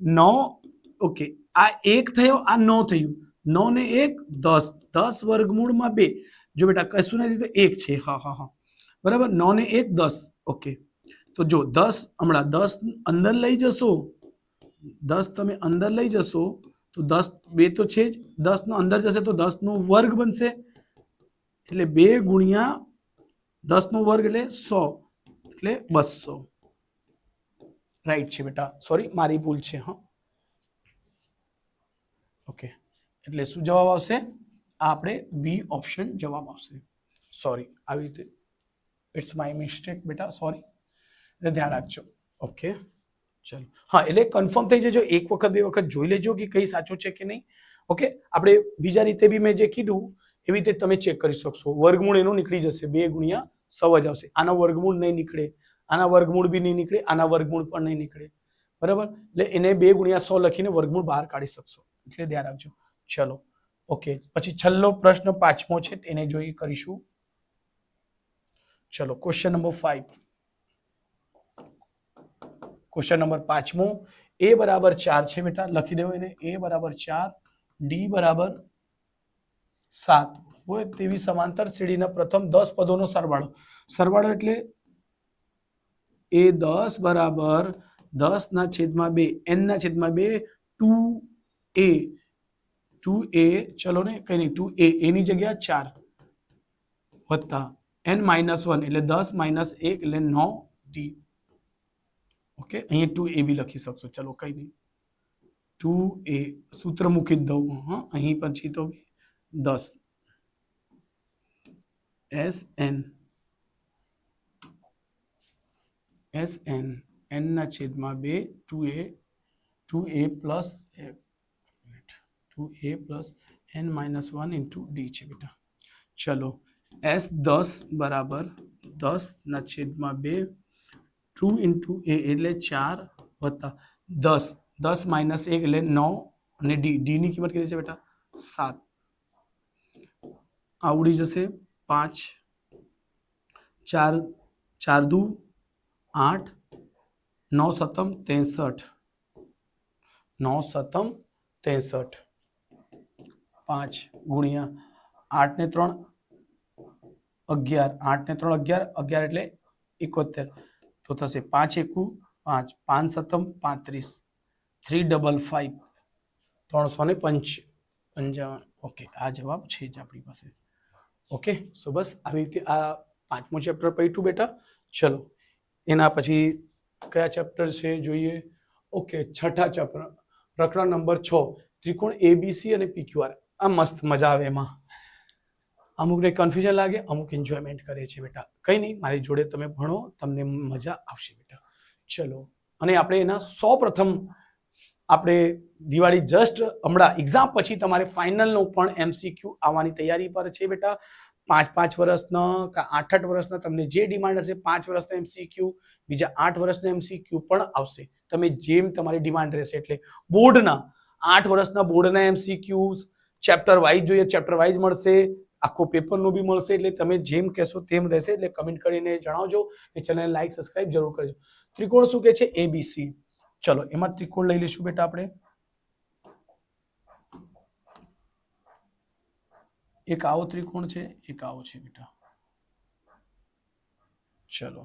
9 ઓકે આ 1 થયો આ 9 થયું 9 ને 1 10 10 વર્ગમૂળમાં 2 જો બેટા કશું નથી તો 1 છે. હા હા હા બરાબર 9 ને 1 10 ઓકે તો જો 10 હમણાં 10 અંદર લઈ જશો 10 તમે અંદર લઈ જશો તો 10 2 તો છે જ 10 નો અંદર જશે તો 10 નો વર્ગ બનશે એટલે 2 ગુણ્યા 10 નો વર્ગ એટલે 100 એટલે 200 રાઈટ છે બેટા સોરી મારી ભૂલ છે. હા ઓકે એટલે શું જવાબ આવશે આપણે બી ઓપ્શન જવાબ આવશે. સોરી આવી રીતે ઇટ્સ માય મિસ્ટેક બેટા સોરી એટલે ધ્યાન રાખજો. ઓકે ચલો હા એટલે કન્ફર્મ થઈ જજો એક વખત બે વખત જોઈ લેજો કે કઈ સાચું છે કે નહીં. ઓકે આપણે બીજા રીતે બી મેં જે કીધું એવી રીતે તમે ચેક કરી શકશો. વર્ગમૂળ એનું નીકળી જશે 2 ગુણ્યા 100 જ આવશે. આના વર્ગમૂળ નહીં નીકળે આના વર્ગમૂળ બી નહીં નીકળે આના વર્ગમૂળ પણ નહીં નીકળે બરાબર એટલે એને 2 ગુણ્યા 100 લખીને વર્ગમૂળ બહાર કાઢી શકશો એટલે ધ્યાન રાખજો. ચલો ઓકે પછી છેલ્લો પ્રશ્ન 5મો છે એને જોઈએ કરીશું. ચલો ક્વેશ્ચન નંબર 5 ક્વેશ્ચન નંબર 5મો a બરાબર 4 છે બેટા લખી દેવો એને a બરાબર 4 d બરાબર 7 હોય તેવી સમાંતર શ્રેણીના પ્રથમ 10 પદોનો સરવાળો એટલે એ 10 બરાબર 10 ના છેદમાં 2 n ના છેદમાં 2 2a ચલો ને કઈ નહીં 2a એની જગ્યા 4 વત્તા n -1 એટલે 10 - 1 એટલે 9d ઓકે અહીંયા 2a બી લખી શકશો ચલો કઈ નહીં 2a સૂત્ર મૂકી દઉં હા અહીં પછી તો 10 sn n ના છેદમાં 2 2a plus n -1 into d છે બેટા. ચલો s 10 બરાબર 10 ના છેદમાં 2 2 ઇન્ટુ a એટલે 4 વત્તા 10 10 - 1 એટલે 9 અને d ની કિંમત કેટલી છે બેટા 7 આવડી જશે 5 4 4 દુ 8 9 સતમ 63 9 સતમ 63 5 ગુણ્યા 8 ને 3 11 8 ને 3 11 11 એટલે 71 તો થશે 5 એકુ 5 5 સતમ 35 355 355 ઓકે આ જવાબ છે જ આપણી પાસે. ઓકે સો બસ આવી રીતે આ 5મું ચેપ્ટર પત્યું બેટા. ચલો એના પછી કયા ચેપ્ટર છે જોઈએ. ઓકે છઠ્ઠા ચેપ્ટર પ્રકરણ નંબર 6 ત્રિકોણ એબીસી અને પીક્યુઆર. આ મસ્ત મજા આવે એમાં અમુકને કન્ફ્યુઝન લાગે અમુક એન્જોયમેન્ટ કરે છે બેટા કંઈ નહીં મારી જોડે તમે ભણો તમને મજા આવશે બેટા. ચલો અને આપણે એના સૌપ્રથમ આપણે દિવાળી જસ્ટ હમણાં એક્ઝામ પછી તમારે ફાઇનલનો પણ MCQ આવવાની તૈયારી પર છે બેટા. 5 વર્ષના કે 8 વર્ષના તમને જે ડિમાન્ડ હશે 5 વર્ષના MCQ બીજા 8 વર્ષના MCQ પણ આવશે તમે જેમ તમારી ડિમાન્ડ રહેશે એટલે બોર્ડના 8 વર્ષના બોર્ડના MCQs ચેપ્ટર વાઇઝ જોઈએ ચેપ્ટર વાઇઝ મળશે આખો પેપરનું બી મળશે એટલે તમે જેમ કહેશો તેમ રહેશે એટલે કમેન્ટ કરીને જણાવજો એ ચેનલને લાઈક સબસ્ક્રાઇબ જરૂર કરજો. ત્રિકોણ શું કહે છે ABC. ચલો એમાં ત્રિકોણ લઈ લઈશું બેટા આપણે. એક આવો ત્રિકોણ છે એક આવો છે બેટા. ચલો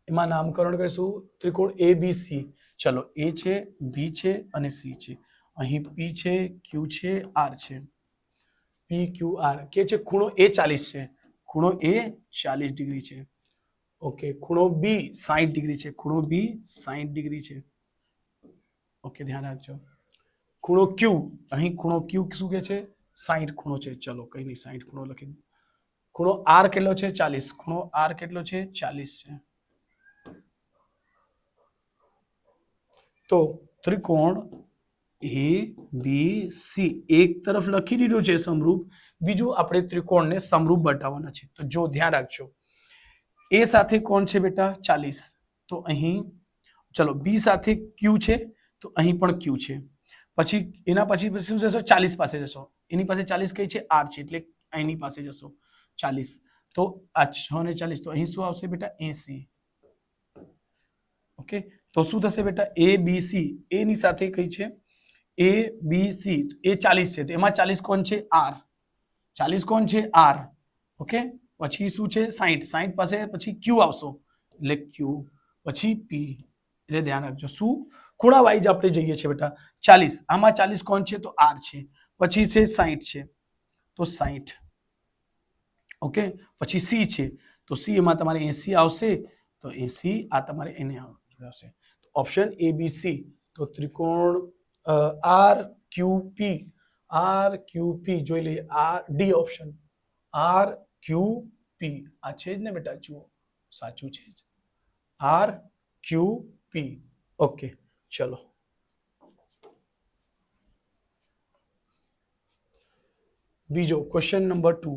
એમાં નામકરણ કરીશું ત્રિકોણ ABC. ચલો A છે B છે અને C છે અહીં P છે Q છે R છે PQR કે છે ખૂણો A 40 છે ખૂણો A 40 ડિગ્રી છે. ઓકે ખૂણો B 60 ડિગ્રી છે ખૂણો B 60 ડિગ્રી છે. ઓકે ધ્યાન રાખજો. ખૂણો Q અહીં ખૂણો Q શું કે છે 60 ખૂણો છે. ચલો કઈ નહીં 60 ખૂણો લખી. ખૂણો R કેટલો છે 40 ખૂણો R કેટલો છે 40 છે. તો ત્રિકોણ ABC એક તરફ લખી દીધું છે સમરૂપ બીજું આપણે ત્રિકોણને સમરૂપ બતાવવાના છે તો જો ધ્યાન રાખજો A સાથે કોણ છે બેટા 40 તો અહીં ચલો B સાથે Q છે તો અહીં પણ Q છે પછી એના પછી શું જશો 40 પાસે જશો એની પાસે 40 કઈ છે R છે એટલે એની પાસે જશો 40 તો આ 6 ને 40 તો અહીં શું આવશે બેટા 80 ઓકે, તો શું થશે બેટા? એ બી સી, એ ની સાથે કઈ છે? એ બી સી, એ 40 છે, તો એમાં 40 કોણ છે? આર. 40 કોણ છે? આર. ઓકે, પછી શું છે? 60. 60 પાસે પછી ક્યુ આવશો, એટલે ક્યુ, પછી પી. એટલે ધ્યાન રાખજો, શું ખૂણા વાઇઝ આપણે જઈએ છીએ બેટા. 40, આમાં 40 કોણ છે? તો આર છે. પછી છે 60 છે, તો 60. ઓકે, પછી સી છે, તો સી એમાં તમારે 80 આવશે, તો 80 આ તમારે એને આવશે. Option A B C. તો ત્રિકોણ આર ક્યુ પી, આર ક્યુ પી જોઈ લઈએ. R d option, r q p, આ છે જ ને બેટા? જુઓ, સાચું છે જ, આર ક્યુ પી. ઓકે, ચલો. બીજો ક્વેશ્ચન નંબર 2.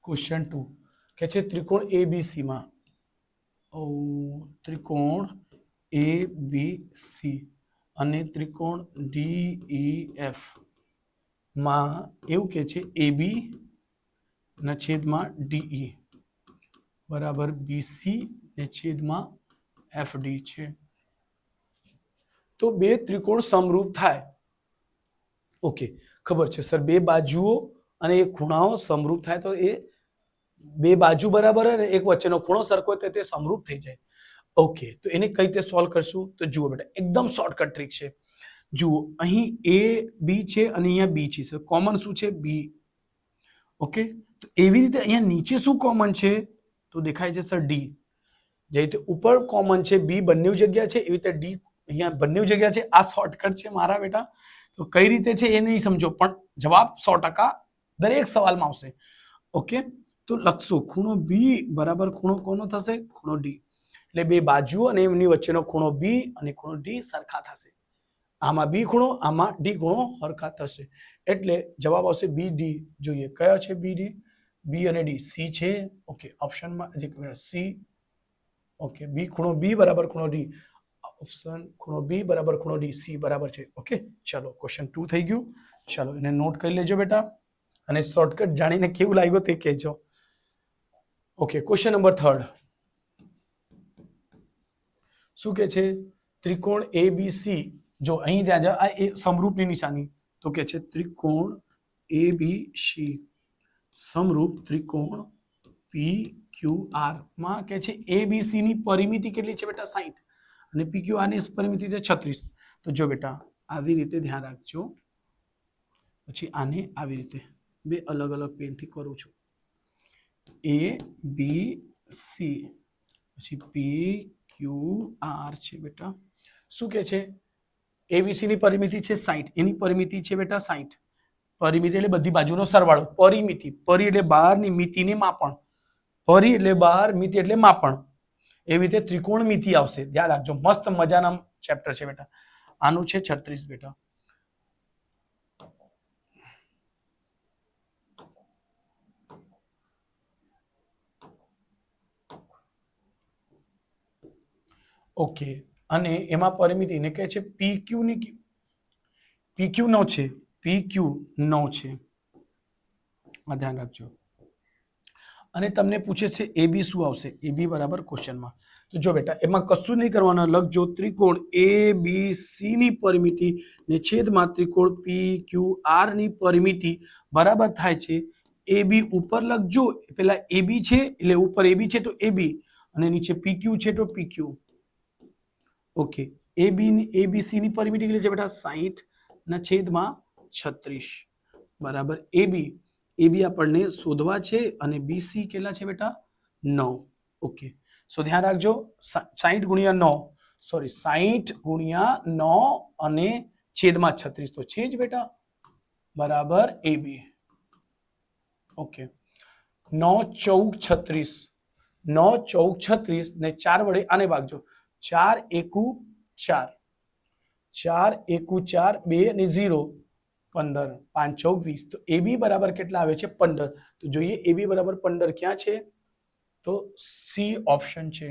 ક્વેશ્ચન 2 કે છે ત્રિકોણ એબીસી માં, ત્રિકોણ એ બી સી અને ત્રિકોણ DEF માં એવું કે છે AB ના છેદમાં DE બરાબર BC ને છેદમાં FD છે. તો બે ત્રિકોણ સમરૂપ થાય. ઓકે, ખબર છે સર, બે બાજુઓ અને એક ખૂણાઓ સમરૂપ થાય તો એ બે બાજુ બરાબર અને એક વચ્ચેનો ખૂણો સરખો હોય તો તે સમરૂપ થઈ જાય. ઓકે, તો એને કઈ રીતે સોલ્વ કરશું? તો જુઓ બેટા, એકદમ શોર્ટકટ ટ્રીક છે. જુઓ, અહીં એ બી છે અને અહીંયા બી છે, કોમન શું છે? બી. ઓકે, તો એવી રીતે અહીંયા નીચે શું કોમન છે? તો દેખાય છે સર ડી. જે રીતે ઉપર કોમન છે બી બંને જગ્યા છે, એવી રીતે ડી અહીંયા બંને જગ્યા છે. આ શોર્ટકટ છે મારા બેટા. તો કઈ રીતે છે એ નહીં સમજો, પણ જવાબ 100% દરેક સવાલમાં આવશે. ઓકે, તો લખશું ખૂણો બી બરાબર ખૂણો કોનો થશે? ખૂણો ડી. એટલે બે બાજુ અને એમની વચ્ચેનો ખૂણો બી અને ખૂણો ડી સરખા થશે. આમાં બી ખૂણો, આમાં ડી ખૂણો સરખા થશે. એટલે જવાબ આવશે બી ડી. જોઈએ કયો છે બી ડી? બી અને ડી સી છે. ઓકે, ઓપ્શનમાં જે સી. ઓકે, બી ખૂણો બી બરાબર ખૂણો ડી. ઓપ્શન ખૂણો બી બરાબર ખૂણો ડી, સી બરાબર છે. ઓકે, ચલો ક્વેશ્ચન 2 થઈ ગયું. ચલો એને નોટ કરી લેજો બેટા, અને શોર્ટકટ જાણીને કેવું લાગ્યું તે કહેજો. ઓકે, ક્વેશ્ચન નંબર 3 શું કે છે? ત્રિકોણ એબીસી, જો અહીં ત્યાં આ એ સમરૂપની નિશાની, તો કે છે ત્રિકોણ એબીસી સમરૂપ ત્રિકોણ PQR માં કે છે એબીસી ની પરિમિતિ કેટલી છે બેટા? 60 અને PQR ની પરિમિતિ છે 36. તો જો બેટા આવી રીતે ધ્યાન રાખજો, પછી આને આવી રીતે બે અલગ અલગ પેનથી કરું છું. ABC પછી PQR છે બેટા. શું કે છે? એબીસી ની પરિમિતિ છે 60, એની પરિમિતિ છે બેટા 60. પરિમિતિ એટલે બધી બાજુનો સરવાળો. પરિમિતિ, પરી એટલે બહારની, મિતિને માપણ. પરી એટલે બહાર, મિતિ એટલે માપણ. એવી રીતે ત્રિકોણમિતિ આવશે. ધ્યાન રાખજો, મસ્ત મજાના ચેપ્ટર છે બેટા. આનું છે 36 બેટા. ઓકે, અને એમાં પરિમિતિને કહે છે PQ ની, PQ નો છે, PQ નો છે. આ ધ્યાન રાખજો. અને તમને પૂછે છે AB શું આવશે? AB બરાબર ક્વેશ્ચનમાં. તો જો બેટા એમાં કશું નહીં કરવાના, લખજો ત્રિકોણ ABC ની પરિમિતિ ને છેદમાં ત્રિકોણ PQR ની પરિમિતિ બરાબર થાય છે AB. ઉપર લખજો, પેલા AB છે એટલે ઉપર AB છે તો AB અને નીચે PQ છે તો PQ. ઓકે, ABC ની પરિમિતિ કેટલી છે બેટા? 60 ના છેદમાં 36 બરાબર AB. AB આપણને શોધવા છે અને BC કેટલા છે બેટા? 9. ઓકે, સો ધ્યાન રાખજો 60 ગુણ્યા 9, સોરી 60 ગુણ્યા 9 અને છેદમાં 36 તો છે જ બેટા બરાબર AB. ઓકે, 9 14 36, 9 14 36 ને 4 વડે આને ભાગજો. 4 એકુ 4, 4 એકુ 4, 2 અને 0, 15, 5 14 20. તો AB બરાબર કેટલા આવે છે? 15. તો જોઈએ AB બરાબર 15 ક્યાં છે? તો સી ઓપ્શન છે.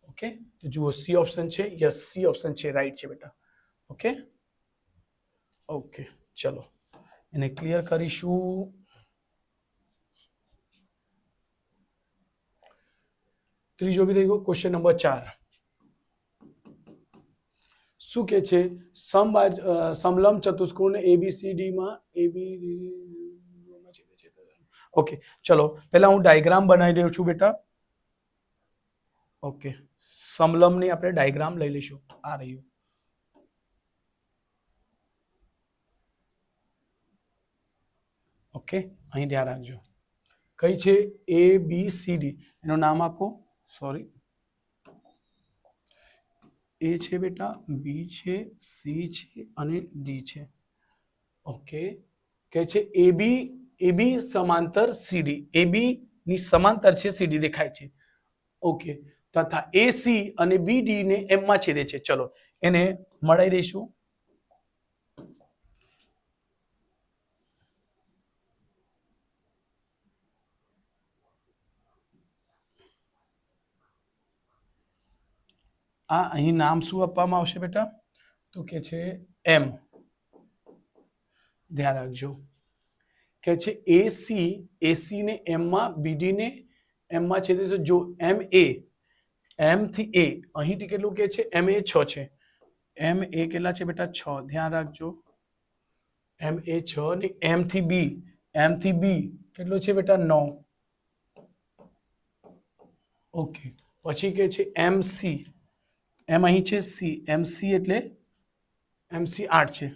ઓકે, તો જુઓ સી ઓપ્શન છે. યસ, સી ઓપ્શન છે, રાઈટ છે બેટા. ઓકે ઓકે, ચલો એને ક્લિયર કરીશું. ત્રીજો બી થઈ ગયો. ક્વેશ્ચન નંબર 4 શું કે છે? સમલંબ ચતુષ્કોણ ABCD માં ઓકે, ચલો પહેલા હું ડાયાગ્રામ બનાવી રહ્યો છું બેટા. ઓકે, સમલંબની આપણે ડાયાગ્રામ લઈ લઈશું. આ રહ્યું. ઓકે, અહીં ધ્યાન રાખજો. કઈ છે? ABCD. એનું નામ આપો. સોરી, A છે બેટા, B છે, C છે અને D છે. ઓકે, કે છે AB સમાંતર CD. AB ની સમાંતર છે, CD દેખાય છે. ઓકે, તથા AC અને BD ને M માં છેદે છે. ચલો એને મળાઈ દઈશું. આ અહીં નામ શું આપવામાં આવશે બેટા? તો કે છે M. ધ્યાન રાખજો. કે છે AC ને M માં, BD ને M માં છેદે છે. જો M થી A અહીંથી કેટલું કે છે? MA 6 છે. MA કેટલા છે બેટા? 6. ધ્યાન રાખજો. MA 6 ને M થી B કેટલો છે બેટા? 9. ઓકે, પછી કે છે MC. M અહીં છે, C. MC એટલે MC 8 છે.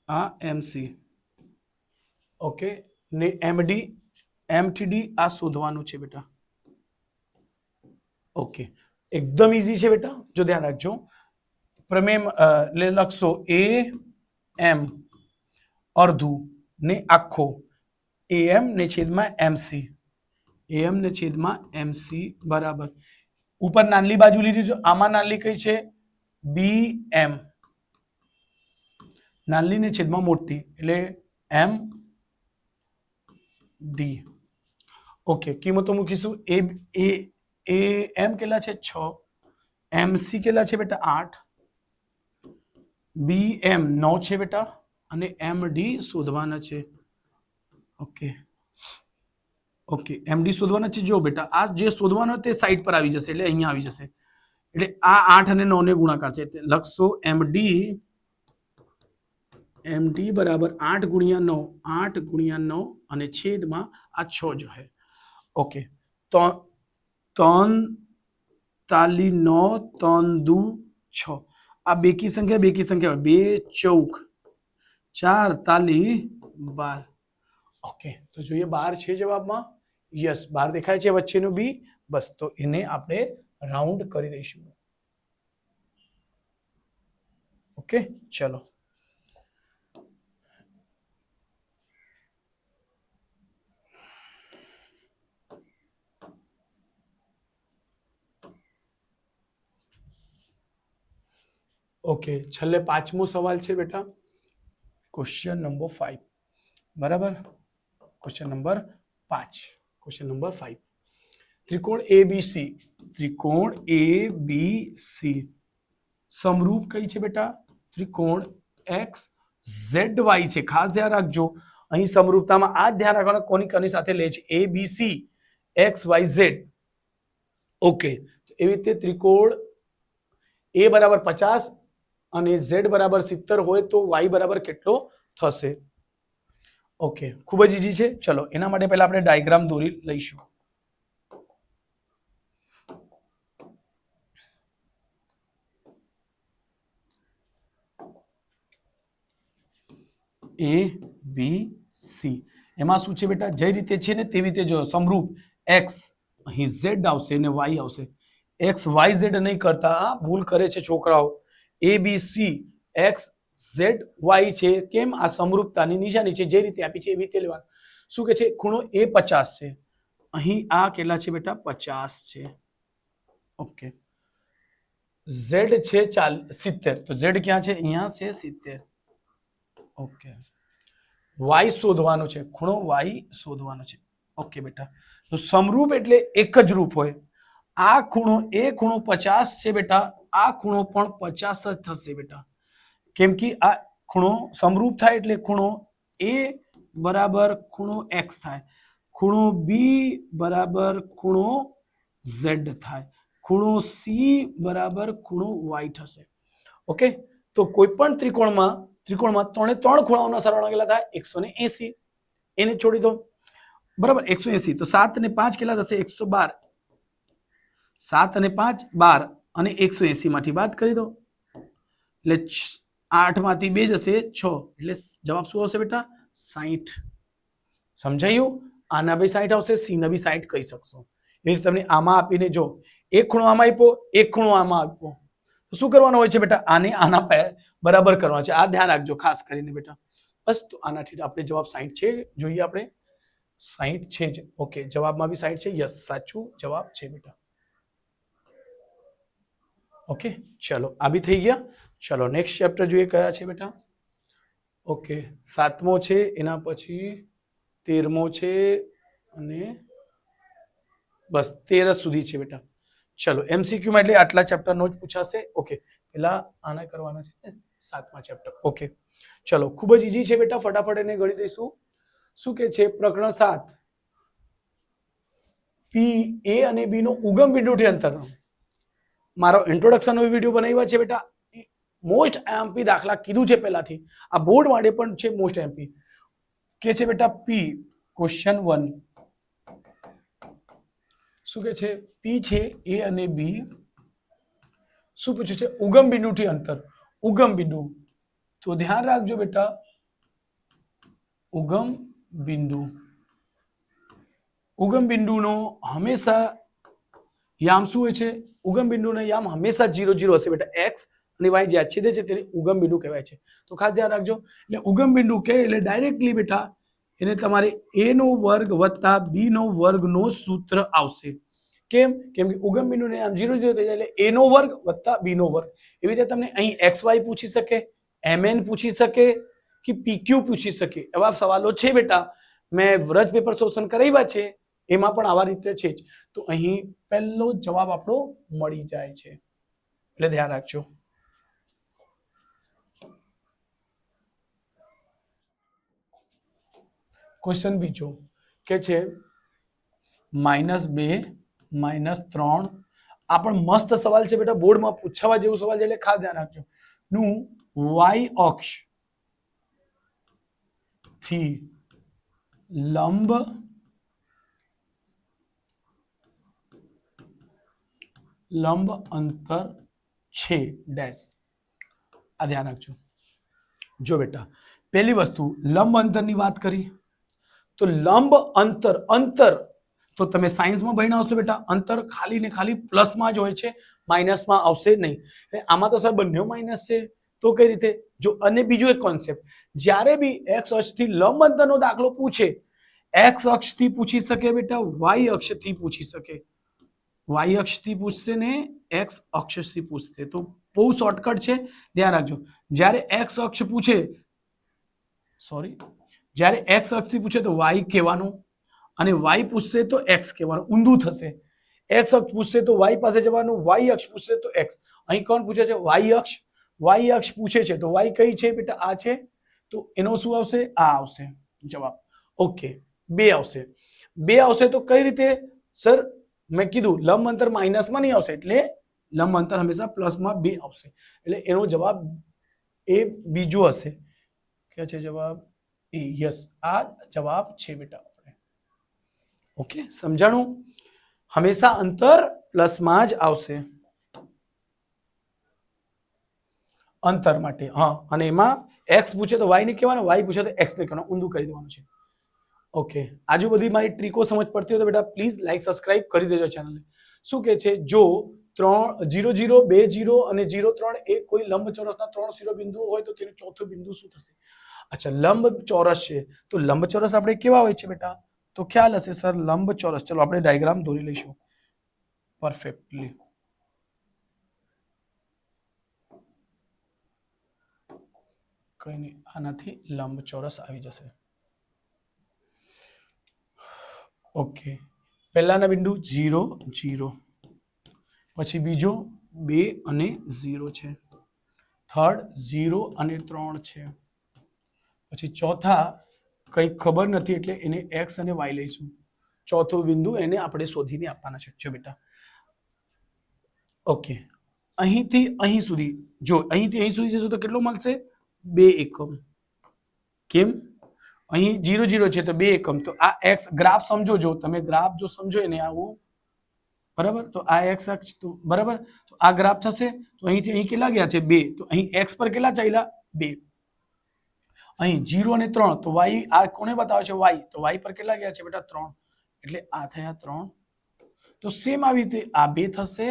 આ MC. ઓકે, ને MTD આ શોધવાનું છે બેટા. ઓકે, એકદમ ઈઝી છે બેટા. જો ધ્યાન રાખજો. પ્રમેય લખશો AM અર્ધું ને આખો, AM ને છેદમાં MC. AM ને છેદમાં MC બરાબર. ઉપર નાનલી બાજુ લીધી છે. આમાં નાનલી કઈ છે? BM. નાનલી ને છેદમાં મોટી એટલે MD. ઓકે, કિંમતો મૂકીશું. AM કેટલા છે? 6. MC કેટલા છે બેટા? 8. BM 9 છે બેટા અને MD શોધવાના છે. ઓકે, MD શોધવાના છે. જો બેટા, આ જે શોધવાનો તે સાઈડ પર આવી જશે એટલે અહીંયા આવી જશે. એટલે આ 8 અને 9 ને ગુણાકાર છે. લખશો MD બરાબર 8 ગુણ્યા 9 અને છેદમાં આ 6 જો હે. ઓકે, 3 તાલી 9 3 દુ 6. આ બેકી સંખ્યા 2 ચૌક 4 તાલી 12. ઓકે, તો જોઈએ 12 છે જવાબમાં. યસ, 12 દેખાય છે વચ્ચેનું બી. બસ, તો એને આપણે રાઉન્ડ કરી દઈશું. ઓકે, ચલો. ઓકે, છેલ્લે 5મો સવાલ છે બેટા. Question number 5. બરાબર. Question number 5. ત્રિકોણ ABC સમરૂપ કઈ છે બેટા? ત્રિકોણ XZY છે. ખાસ ધ્યાન રાખજો. અહીં સમરૂપતામાં આ ધ્યાન રાખવાનું કોની કોની સાથે લે છે? ABC XYZ. ઓકે, એવી રીતે ત્રિકોણ A બરાબર 50 અને Z બરાબર 70 હોય તો Y બરાબર કેટલો થશે? ઓકે, ખૂબ જ ઈઝી છે. ચલો એના માટે પહેલા આપણે ડાયાગ્રામ દોરી લઈશું. ABC એમાં શું છે બેટા? જે રીતે છે ને તેવી રીતે જો સમરૂપ X અહીં Z આવશે અને Y આવશે. XYZ નહીં કરતા, ભૂલ કરે છે છોકરાઓ. ABC XZY છે. કેમ? આ સમરૂપતાની નિશાની છે. જે રીતે આપી છે એવી રીતે લેવાનું. શું કે છે? ખૂણો A 50 છે. અહીં આ કેટલા છે બેટા? 50 છે. ઓકે, Z છે 70. તો Z ક્યાં છે? અહીંયા છે 70. ઓકે, Y શોધવાનું છે. ખૂણો Y શોધવાનો છે. ઓકે બેટા, તો સમરૂપ એટલે એક જ રૂપ હોય. આ ખૂણો 50 છે બેટા. આ ખૂણો પણ 50 જ થશે બેટા. કેમ કે આ ખૂણો સમરૂપ થાય એટલે ખૂણો A બરાબર ખૂણો X થાય. ખૂણો B બરાબર ખૂણો ઝેડ થાય. ખૂણો સી બરાબર ખૂણો વાય થશે. ઓકે, તો કોઈ પણ ત્રિકોણમાં ત્રણે ત્રણ ખૂણાઓના સરવાળા કેટલા થાય? 180. એને છોડી દો. બરાબર, 180. તો 7 અને 5 કેટલા થશે? 112. 7 અને 5 12 અને 180 માંથી બાદ કરી દો એટલે 8 માંથી 2 જશે 6 એટલે જવાબ શું આવશે બેટા? 60. સમજાયું? આના બી 60 આવશે, સી ના બી 60 કહી શકશો. એટલે તમને આમાં આપીને જો એક ખૂણો આમાં આપ્યો, એક ખૂણો આમાં આપ્યો, તો શું કરવાનું હોય છે બેટા? આને આના બરાબર કરવાનો છે. આ ધ્યાન રાખજો ખાસ કરીને બેટા. બસ, તો આનાથી આપણે જવાબ 60 છે. જોઈએ આપણે 60 છે જ. ઓકે, જવાબમાં બી 60 છે. યસ, સાચું જવાબ છે બેટા. ઓકે, ચલો આ બી થઈ ગયા. ચલો નેક્સ્ટ ચેપ્ટર જોઈએ કયા છે બેટા? ઓકે, 7મો છે, એના પછી 13મો છે અને બસ 13 સુધી છે બેટા. ચલો MCQ માં એટલે આટલા ચેપ્ટર નો જ પૂછાશે. ઓકે, પેલા આના કરવાના છે 7મા ચેપ્ટર. ઓકે, ચલો ખૂબ જ ઈઝી છે બેટા, ફટાફટ એને ગણી દઈશું. શું કે છે? પ્રકરણ 7, પી એ અને બી નો ઉગમ બિંદુથી અંતર. મારો ઇન્ટ્રોડક્શન નો વિડીયો બનાવ્યા છે બેટા. મોસ્ટ એમપી દાખલા કીધું છે પહેલાથી. આ બોર્ડ માટે પણ છે મોસ્ટ એમપી. કે છે બેટા પી, ક્વેશ્ચન 1 શું કે છે? પી છે એ અને બી. શું પૂછ્યું છે? ઉગમ બિંદુથી અંતર. ઉગમ બિંદુ, તો ધ્યાન રાખજો બેટા, ઉગમ બિંદુ. ઉગમ બિંદુનો હંમેશા યામ શું હોય છે? ઉગમ બિંદુનો યામ હંમેશા 0 0 હશે બેટા. એક્સ અને વાય જ્યાં છેદે છે તેને ઉગમ બિંદુ કહેવાય છે. તો ખાસ ધ્યાન રાખજો. એટલે ઉગમ બિંદુ કે એટલે ડાયરેક્ટલી બેટા એને તમારે a નો વર્ગ વત્તા b નો વર્ગનો સૂત્ર આવશે. કેમ? કેમ કે ઉગમ બિંદુને આમ 0 0 થઈ જાય એટલે a નો વર્ગ વત્તા b નો વર્ગ. એવી રીતે તમને અહીં xy પૂછી શકે, mn પૂછી શકે કે pq પૂછી શકે. એવા સવાલો છે બેટા. મેં વ્રજ પેપર સોલ્યુશન કરાવ્યા છે, એમાં પણ આવા રીતે છે જ. તો અહીં પહેલો જવાબ આપણો મળી જાય છે, એટલે ધ્યાન રાખજો. ક્વેશ્ચન બીજો કે છે -2 -3. આ પણ મસ્ત સવાલ છે બેટા, બોર્ડમાં પૂછવા જેવું સવાલ છે, એટલે ખાસ ધ્યાન રાખજો. નું y અક્ષ થી લંબ અંતર છે ડેશ. આ ધ્યાન રાખજો. જો બેટા, પહેલી વસ્તુ લંબ અંતરની વાત કરી તો લંબ અંતર તો તમે સાયન્સમાં ભણ્યા હશો બેટા. અંતર ખાલી ને ખાલી પ્લસમાં જ હોય છે, માઇનસમાં આવશે નહીં. આમાં તો સર બંને માઇનસ છે, તો કઈ રીતે? જો અને બીજો એક કોન્સેપ્ટ, જ્યારે બી એક્સ અક્ષથી લંબ અંતરનો દાખલો પૂછે, એક્સ અક્ષથી પૂછી શકે બેટા, વાય અક્ષથી પૂછી શકે. વાય અક્ષથી પૂછશે ને એક્સ અક્ષથી પૂછશે. તો બહુ શોર્ટકટ છે, ધ્યાન રાખજો. જ્યારે એક્સ અક્ષ પૂછે, જ્યારે એક્સ અક્ષથી પૂછે તો વાય કહેવાનું, અને વાય પૂછશે તો એક્સ કહેવાનું. ઊંધું થશે. એક્સ અક્ષ પૂછશે તો વાય પાસે જવાનું, વાય અક્ષ પૂછશે તો એક્સ. અહીં કોણ પૂછે છે? વાય અક્ષ. વાય અક્ષ પૂછે છે તો વાય કઈ છે બેટા? આ છે. તો એનો શું આવશે? આ આવશે જવાબ. ઓકે, 2 આવશે. 2 આવશે તો કઈ રીતે સર? મેં કીધું લંબ અંતર માઇનસમાં નહીં આવશે, એટલે લંબ અંતર હંમેશા પ્લસમાં 2 આવશે. એટલે એનો જવાબ એ બીજો હશે. કે છે જવાબ એ? યસ, આ જવાબ છે બેટા. ઓકે, સમજાણું? હંમેશા અંતર પ્લસમાં જ આવશે અંતર માટે. હા, અને એમાં એક્સ પૂછે તો વાય ને કહેવાનું, વાય પૂછે તો એક્સ ને કહેવાનું. ઊંધું કરી દેવાનું છે. ઓકે, આજુ બધી મારી ટ્રીકો સમજ પડતી હોય તો બેટા પ્લીઝ લાઈક સબસ્ક્રાઇબ કરી દેજો ચેનલને. શું કે છે? જો 3 0 0 2 0 અને 0 3 એ કોઈ લંબચોરસના 3 શિરોબિંદુઓ હોય તો તેનું ચોથું બિંદુ શું થશે? અચ્છા, લંબચોરસ છે તો લંબચોરસ આપણે કેવા હોય છે બેટા? તો ખ્યાલ હશે સર, લંબચોરસ. ચલો આપણે ડાયાગ્રામ દોરી લઈશું પરફેક્ટલી. કઈ નહીં, આનાથી લંબચોરસ આવી જશે. ઓકે, પહેલાના બિંદુ 0 0, પછી બીજો 2 અને 0 છે, થર્ડ 0 અને 3 છે, પછી ચોથા કંઈ ખબર નથી એટલે એને એક્સ અને વાય લઈશું. ચોથું બિંદુ એને આપણે શોધીને આપવાના છે. જો બેટા ઓકે, અહીંથી અહીં સુધી, જો અહીંથી અહીં સુધી જશો તો કેટલો મળશે? 2 એકમ. કેમ? અહીં 0 0 છે તો 2 એકમ. તો આ x ગ્રાફ સમજો, જો તમે ગ્રાફ જો સમજો એને આવું, બરાબર, તો આ x અક્ષ, તો બરાબર, તો આ ગ્રાફ થશે. તો અહીંથી અહીં કેટલા ગયા છે? 2. તો અહીં x પર કેટલા ચાલ્યા? 2. અહીં 0 અને 3, તો y આ કોને બતાવે છે? y. તો y પર કેટલા ગયા છે બેટા? 3. એટલે આ થયા 3. તો સેમ આવી રીતે આ 2 થશે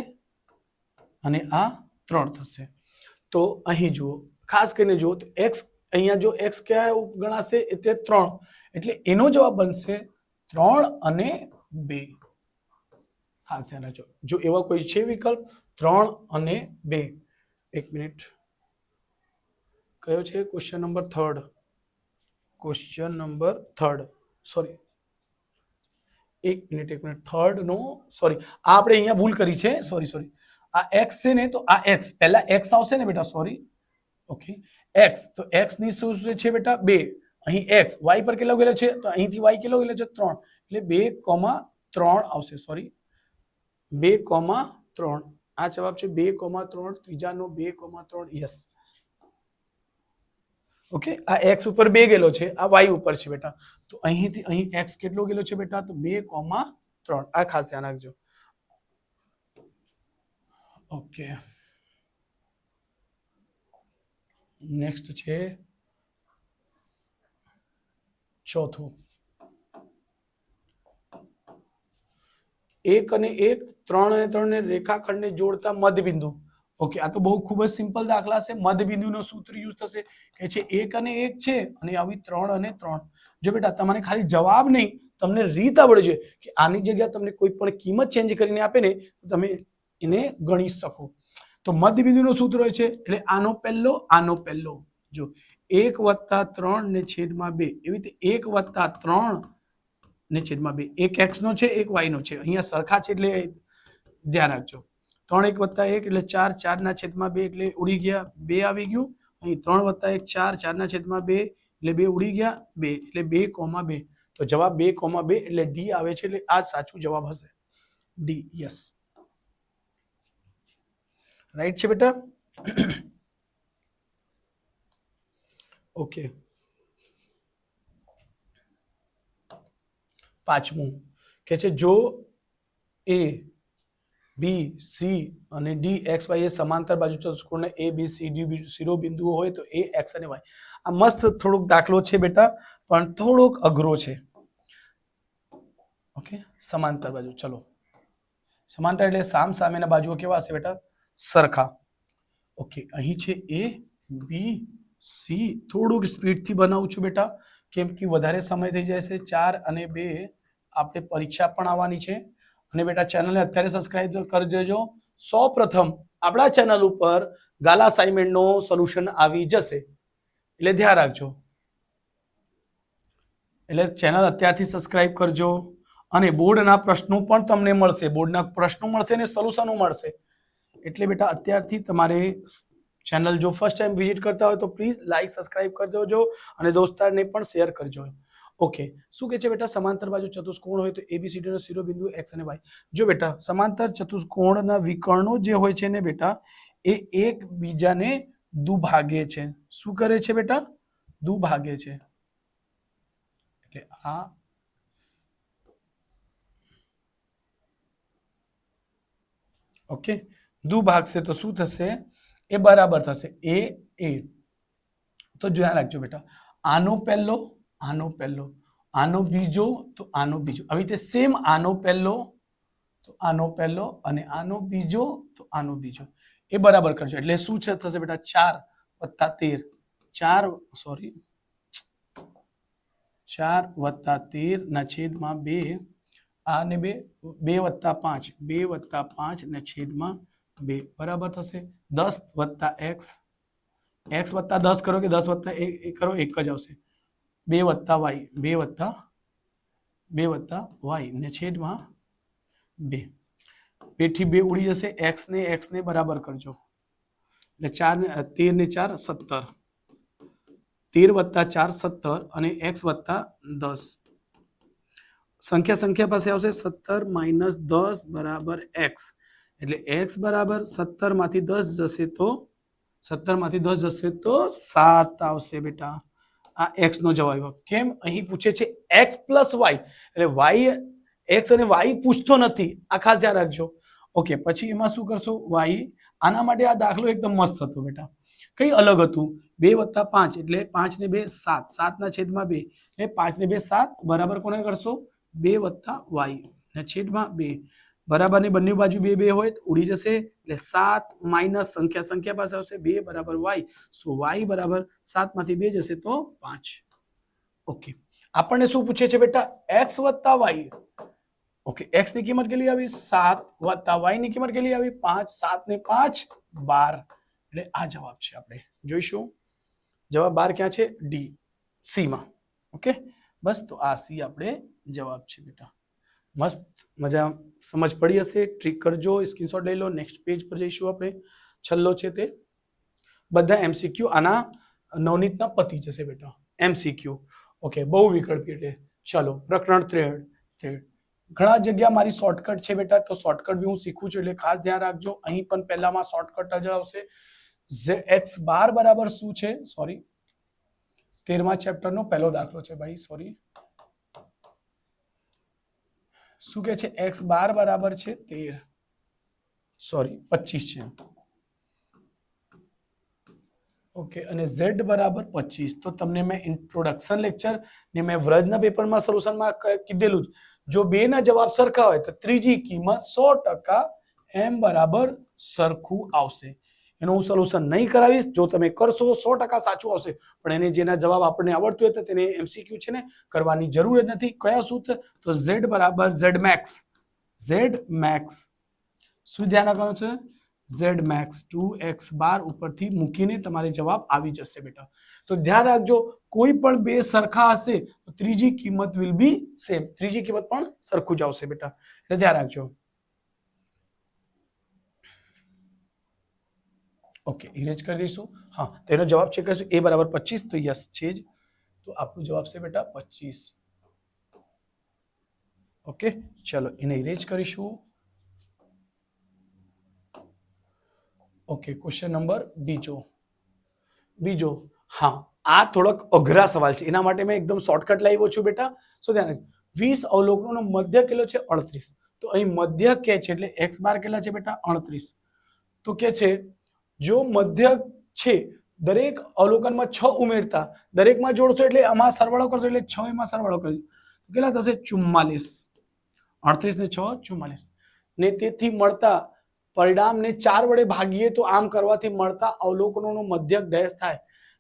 અને આ 3 થશે. તો અહીં જુઓ, ખાસ કરીને જુઓ તો x, અહીંયા જો x ક્યાં ગણાશે? એટલે 3. એટલે એનો જવાબ બનશે 3 અને 2. ખાસ ધ્યાન રાખજો. જો એવા કોઈ છે વિકલ્પ 3 અને 2. એક મિનિટ, કયો છે? Question number 3. Question number 3, sorry, એક મિનિટ 3 નો, સોરી, આ આપણે અહીંયા ભૂલ કરી છે, સોરી. આ x છે ને, તો આ x પહેલા x આવશે ને બેટા, સોરી. ઓકે, x, તો x ની શું છે બેટા? 2. અહીં x y પર કેટલો ગયેલો છે? તો અહીંથી y કેટલો ગયેલો છે? 3. એટલે 2,3 આવશે, સોરી, 2,3. આ જવાબ છે 2,3. ત્રીજાનો 2,3. યસ. ઓકે, આ x ઉપર 2 ગયેલો છે, આ y ઉપર છે બેટા. તો અહીંથી અહીં x કેટલો ગયેલો છે બેટા? તો 2,3. આ ખાસ ધ્યાન રાખજો. ઓકે, નેક્સ્ટ છે ચોથું. 1 અને 1, 3 અને 3 ને રેખાખંડને જોડતા મધબિંદુ. ઓકે, આ તો બહુ ખૂબ જ સિમ્પલ દાખલા છે. મધબિંદુનો સૂત્ર યુઝ થશે, કે છે 1 અને 1 છે અને આવી 3 અને 3. જો બેટા તમારે ખાલી જવાબ નહીં, તમને રીત આવડવી જોઈએ કે આની જગ્યાએ તમને કોઈ પણ કિંમત ચેન્જ કરીને આપે ને તો તમે એને ગણી શકો. તો મધબિંદુનું સૂત્ર હોય છે, એટલે આનો પહેલો, જો 1 + 3 ને છેદમાં 2. એવી રીતે 1 + 3 ને છેદમાં 2. એક x નો છે, એક y નો છે. અહીંયા સરખા છે એટલે ધ્યાન રાખજો. 3 1 + 1 એટલે 4, 4 ના છેદમાં 2 એટલે ઉડી ગયા, 2 આવી ગયું. અહીં 3 + 1 4, 4 ના છેદમાં 2 એટલે 2 ઉડી ગયા, 2 એટલે 2,2. તો જવાબ 2,2 એટલે ડી આવે છે. એટલે આ સાચું જવાબ હશે, ડી. યસ, રાઈટ છે બેટા. ઓકે, પાંચમું કે છે જો એ બી સી અને ડી એક્સ વાય એ સમાંતર બાજુ ચતુષ્કોણને એ બી સી ડી શિરોબિંદુઓ હોય તો એ એક્સ અને વાય. આ મસ્ત થોડોક દાખલો છે બેટા, પણ થોડોક અઘરો છે. ઓકે, સમાંતર બાજુ, ચલો, સમાંતર એટલે સામ સામેના બાજુઓ કેવા હશે બેટા? સરખા. ઓકે, અહીં છે એ બી સી. થોડુંક સ્પીડથી બનાવું છું બેટા, કેમ કે વધારે સમય થઈ જાય છે. 4 અને 2 આપણે પરીક્ષા પણ આવવાની છે. અને બેટા ચેનલને અત્યારે સબસ્ક્રાઇબ કરી દેજો. સૌપ્રથમ આપણા ચેનલ ઉપર ગાલા અસાઇનમેન્ટનો સોલ્યુશન આવી જશે, એટલે ધ્યાન રાખજો. એટલે ચેનલ અત્યારથી સબસ્ક્રાઇબ કરજો. અને બોર્ડના પ્રશ્નો પણ તમને મળશે, બોર્ડના પ્રશ્નો મળશે અને સોલ્યુશનો મળશે. એટલે બેટા અત્યારથી તમારે ચેનલ જો ફર્સ્ટ ટાઈમ વિઝિટ કરતા હોય તો પ્લીઝ લાઈક સબસ્ક્રાઇબ કરી દેજો અને દોસ્તારને પણ શેર કરજો. ઓકે, શું કહે છે બેટા? સમાંતર બાજુ ચતુષ્કોણ હોય તો એબીસીડી નો શિરોબિંદુ એક્સ અને વાય. જો બેટા સમાંતર ચતુષ્કોણના વિકર્ણો જે હોય છે ને બેટા, એ એકબીજાને દુભાગે છે. શું કરે છે બેટા? દુભાગે છે. એટલે આ ઓકે, દુભાગશે તો શું થશે? એ બરાબર થશે એ. તો ધ્યાન રાખજો બેટા, આનો પહેલો, આનો બીજો, તો આનો બીજો. આવી રીતે સેમ આનો પહેલો, તો આનો પહેલો, અને આનો બીજો, તો આનો બીજો. એ બરાબર કરજો. એટલે શું થશે બેટા? 4 + 13, 4 + 13 ના છેદમાં 2. આને 2, 2 + 5, 2 + 5 ને છેદમાં 2 બરાબર થશે. 10 + x, x + 10 કરો કે 10 + 1 કરો, એક જ આવશે. 2 + y, 2 + y ને છેદમાં 2. 2 થી 2 ઉડી જશે. x ને બરાબર કરજો. એટલે 4 13 ને 4 17, 13 + 4 17 અને x + 10. સંખ્યા પાસે આવશે 17 - 10 = x. એટલે x બરાબર 17 માંથી 10 જશે તો 17 માંથી 10 જશે તો 7 આવશે બેટા. આ x નો જવાબ આવ્યો. કેમ? અહીં પૂછે છે x પ્લસ y, એટલે y x અને y પૂછતો નથી, આ ખાસ ધ્યાન રાખજો. ઓકે, પછી એમાં શું કરશો? y. આના માટે આ દાખલો એકદમ મસ્ત હતો બેટા. કઈ અલગ હતું? 2 + 5 એટલે 5 ને 2 7, 7 ના છેદમાં 2 એટલે 5 ને 2 7 બરાબર કોને કરશો? 2 + y ને છેદમાં 2 બરાબર ની બંને બાજુ 2 2 હોય તો ઉડી જશે, એટલે 7 માઇનસ સંખ્યા પાસે આવશે 2 બરાબર y. સો y બરાબર 7 માંથી 2 જશે તો 5. ઓકે, આપણને શું પૂછે છે બેટા? x + y. ઓકે, x ની કિંમત કેટલી આવી? 7 + y ની કિંમત કેટલી આવી? 5. 7 ને 5 12. એટલે આ જવાબ છે. આપણે જોઈશું જવાબ 12 ક્યાં છે? ડી, સી માં. ઓકે, બસ તો આ સી આપણે જવાબ છે બેટા. મસ્ત મજા સમજ પડી હશે. ટ્રીક કરજો, સ્ક્રીનશોટ લઈ લો. નેક્સ્ટ પેજ પર જઈશું આપણે. છેલ્લો છે તે બધા એમસીક્યુ આના નવનીતના પતી જશે બેટા. એમસીક્યુ. ઓકે, બહુ વિકલ્પી એટલે ચલો પ્રકરણ 13. ઘણા જગ્યા મારી શોર્ટકટ છે બેટા, તો શોર્ટકટ બી હું શીખું છું, એટલે ખાસ ધ્યાન રાખજો. અહીં પણ પહેલામાં શોર્ટકટ જ આવશે. x બાર બરાબર શું છે? સોરી, 13મા ચેપ્ટરનો પહેલો દાખલો છે ભાઈ, સોરી. શું કે છે? x બાર બરાબર છે 13, સોરી 25 છે. ઓકે, અને z બરાબર 25. તો તમને મેં ઇન્ટ્રોડક્શન લેક્ચર ને મેં વ્રજના પેપરમાં સોલ્યુશનમાં કીધેલું જ, જો બે ના જવાબ સરખા હોય તો ત્રીજી કિંમત 100% m બરાબર સરખું આવશે. એનું હું સોલ્યુશન નહીં કરાવીશ. જો તમે કરશો 100% સાચું આવશે, પણ એને જેના જવાબ આપણને આવડતું હોય તો તેને એમસીક્યુ છે ને કરવાની જરૂર જ નથી. કયા સૂત્ર? તો z બરાબર z max. z max શું ધ્યાન રાખવાનું છે? z max 2x બાર ઉપરથી મૂકીને તમારે જવાબ આવી જશે બેટા. તો ધ્યાન રાખજો, કોઈ પણ બે સરખા હશે તો ત્રીજી કિંમત વિલ બી સેમ. ત્રીજી કિંમત પણ સરખું જ આવશે બેટા, એટલે ધ્યાન રાખજો. ઓકે, ઇરેજ કરી દઈશું. હા, તેનો જવાબ ચેક કરીશું. a બરાબર 25, તો યસ છે જ. તો આપણો જવાબ છે બેટા 25. ઓકે, ચલો એને ઇરેજ કરીશું. ઓકે, ક્વેશ્ચન નંબર બીજો. હા, આ થોડોક અઘરા સવાલ છે, એના માટે મેં એકદમ શોર્ટકટ લાવ્યો છું બેટા. શું ધ્યાન 20 અવલોકનોનો મધ્ય કેટલો છે? 38. તો અહીં મધ્ય કે છે એટલે x બાર કેટલા છે બેટા? 38. તો કે છે જો મધ્ય છે, દરેક અવલોકનમાં 6 ઉમેરતા, દરેકમાં જોડશો એટલે આમાં સરવાળો કરશો એટલે 6 એમાં સરવાળો કરજો, કેટલા થશે? 44. 38 ને 6 44. ને તેથી મળતા પરિણામને 4 વડે ભાગીએ તો આમ કરવાથી મળતા અવલોકનોનો મધ્યક ડેશ થાય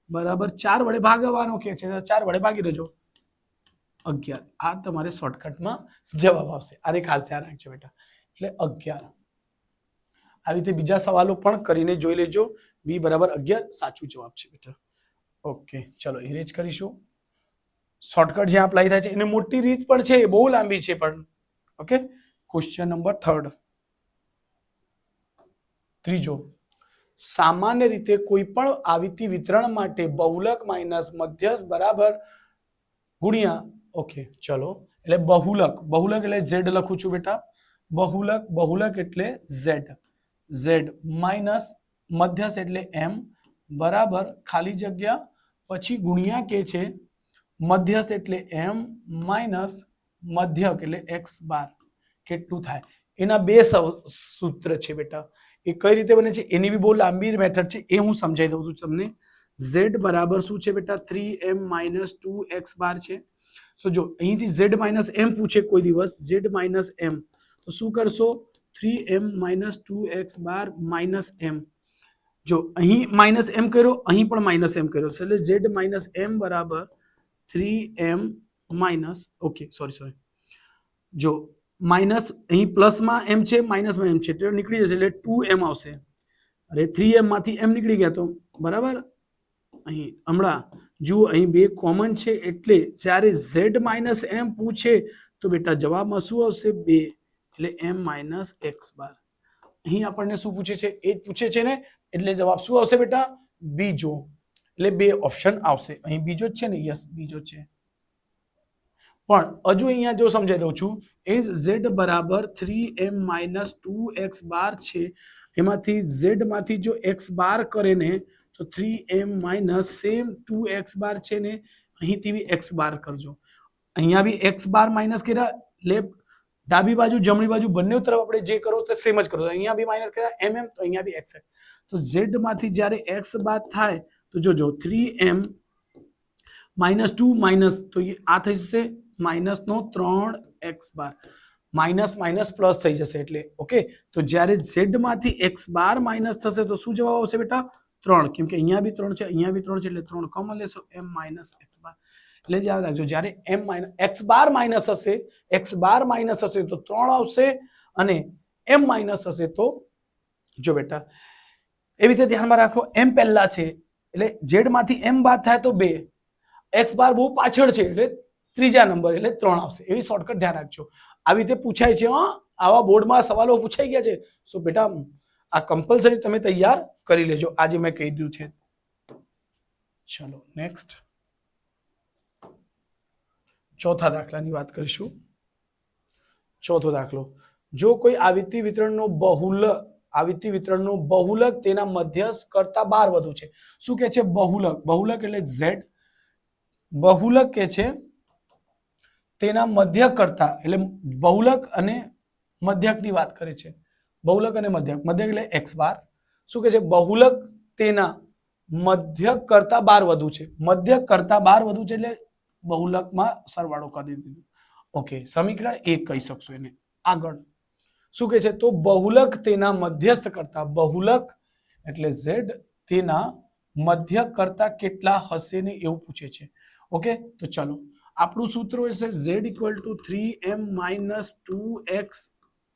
બરાબર 4 વડે ભાગવાનો કે છે, 4 વડે ભાગી દેજો 11. આ તમારે શોર્ટકટમાં જવાબ આવશે. આને ખાસ ધ્યાન રાખજો બેટા. એટલે 11. આવી રીતે બીજા સવાલો પણ કરીને જોઈ લેજો. બી બરાબર 11 સાચું જવાબ છે બેટા. ઓકે, ચલો ઇરેજ કરીશું. શોર્ટકટ જ્યાં અપ્લાય થાય છે એને મોટી રીત પણ છે, બહુ લાંબી છે પણ. Okay, question number 3. ત્રીજો, સામાન્ય રીતે કોઈ પણ આવીતી વિતરણ માટે બહુલક માઇનસ મધ્યસ્થ બરાબર ગુણ્યા. ઓકે, ચલો એટલે બહુલક એટલે z લખું છું બેટા. બહુલક એટલે z માઇનસ મધ્યસ્થ એટલે m બરાબર ખાલી જગ્યા પછી ગુણ્યા કે છે મધ્યસ્થ એટલે m માઇનસ મધ્યક એટલે x બાર. કેટલું થાય? એના બે સૂત્ર છે બેટા. એ કઈ રીતે બને છે એની બી બહુ લાંબી મેથડ છે, એ હું સમજાવી દઉં છું તમને. z બરાબર શું છે બેટા? 3m માઇનસ 2x બાર છે. તો જો અહીંથી z માઇનસ m પૂછે કોઈ દિવસ, z માઇનસ m, તો શું કરશો? 3m minus 2x bar minus m. જો અહીં માઇનસ m કર્યો, અહીં પણ માઇનસ m કર્યો, એટલે z માઇનસ m બરાબર 3m માઇનસ, ઓકે સોરી, જો માઇનસ અહીં પ્લસમાં m છે, માઇનસમાં m છે, એટલે નીકળી જશે એટલે 2m આવશે. અરે 3m માંથી m નીકળી ગયા તો બરાબર. અહીં હમણાં જુઓ અહીં બે કોમન છે, એટલે જ્યારે z માઇનસ m પૂછે તો બેટા જવાબમાં શું આવશે? 2, એટલે m માઇનસ x બાર. અહીં આપણને શું પૂછે છે? એ જ પૂછે છે ને, એટલે જવાબ શું આવશે બેટા? બીજો. એટલે બે ઓપ્શન આવશે. અહીં બીજો જ છે ને? યસ, બીજો છે. પણ હજુ અહીંયા જો સમજાઈ દઉં છું, એઝ ઝેડ બરાબર 3m માઇનસ 2x બાર છે, એમાંથી ઝેડ માંથી જો x બાર કરે ને તો 3m માઇનસ સેમ 2x બાર છે ને અહીંથી બી x બાર કરજો, અહીંયા બી x બાર માઇનસ કર્યા, લેફ્ટ ડાબી બાજુ જમણી બાજુ બંને તરફ આપણે જે કરો તો સેમ જ કરો, અહીંયા બી માઇનસ કર્યા mm તો અહીંયા બી x, તો z માંથી જ્યારે x બાદ થાય તો જોજો 3m માઇનસ 2 માઇનસ તો આ થઈ જશે માઇનસ નો 3x બાર, માઇનસ માઇનસ પ્લસ થઈ જશે એટલે ઓકે, તો જ્યારે z માંથી x બાર માઇનસ થશે તો શું જવાબ આવશે બેટા 3, કેમ કે અહીંયા બી 3 છે અહીંયા બી 3 છે એટલે 3 કોમન લેશો m માઇનસ x બાર, એટલે યાદ રાખજો જ્યારે m minus x bar minus હશે, x બાર માઇનસ હશે તો 3 આવશે અને m માઇનસ હશે તો જો બેટા એવી રીતે ધ્યાનમાં રાખો, m પહેલા છે એટલે z માંથી m બાદ થાય તો 2, x બાર બહુ પાછળ છે એટલે ત્રીજા નંબર એટલે 3 આવશે, એવી શોર્ટકટ ધ્યાન રાખજો, આવી રીતે પૂછાય છે, હા આવા બોર્ડમાં સવાલો પૂછાઈ ગયા છે, સો બેટા આ કમ્પલસરી તમે તૈયાર કરી લેજો, આજે મેં કહી દીધું છે. ચલો નેક્સ્ટ ચોથા દાખલાની વાત કરીશું. ચોથો દાખલો, જો કોઈ આવૃત્તિ વિતરણનો બહુલક તેના મધ્યસ્થ કરતા 12 વધુ છે. શું કે છે બહુલક? બહુલક એટલે z, બહુલક કે છે તેના મધ્યક કરતા, એટલે બહુલક અને મધ્યકની વાત કરે છે, બહુલક અને મધ્યક, મધ્યક એટલે x બાર, શું કે છે બહુલક તેના મધ્યક કરતા 12 વધુ છે, મધ્યક કરતા 12 વધુ છે એટલે બહુલકમાં સરવાળો કરી દીધો, ઓકે સમીકરણ 1 કહી શકશો એને. આગળ શું કે છે તો બહુલક તેના મધ્યસ્થ કરતા, બહુલક એટલે z તેના મધ્યક કરતા કેટલા હશે ને એવું પૂછે છે, ઓકે તો ચલો આપણું સૂત્ર હોય છે z equal to 3m minus 2x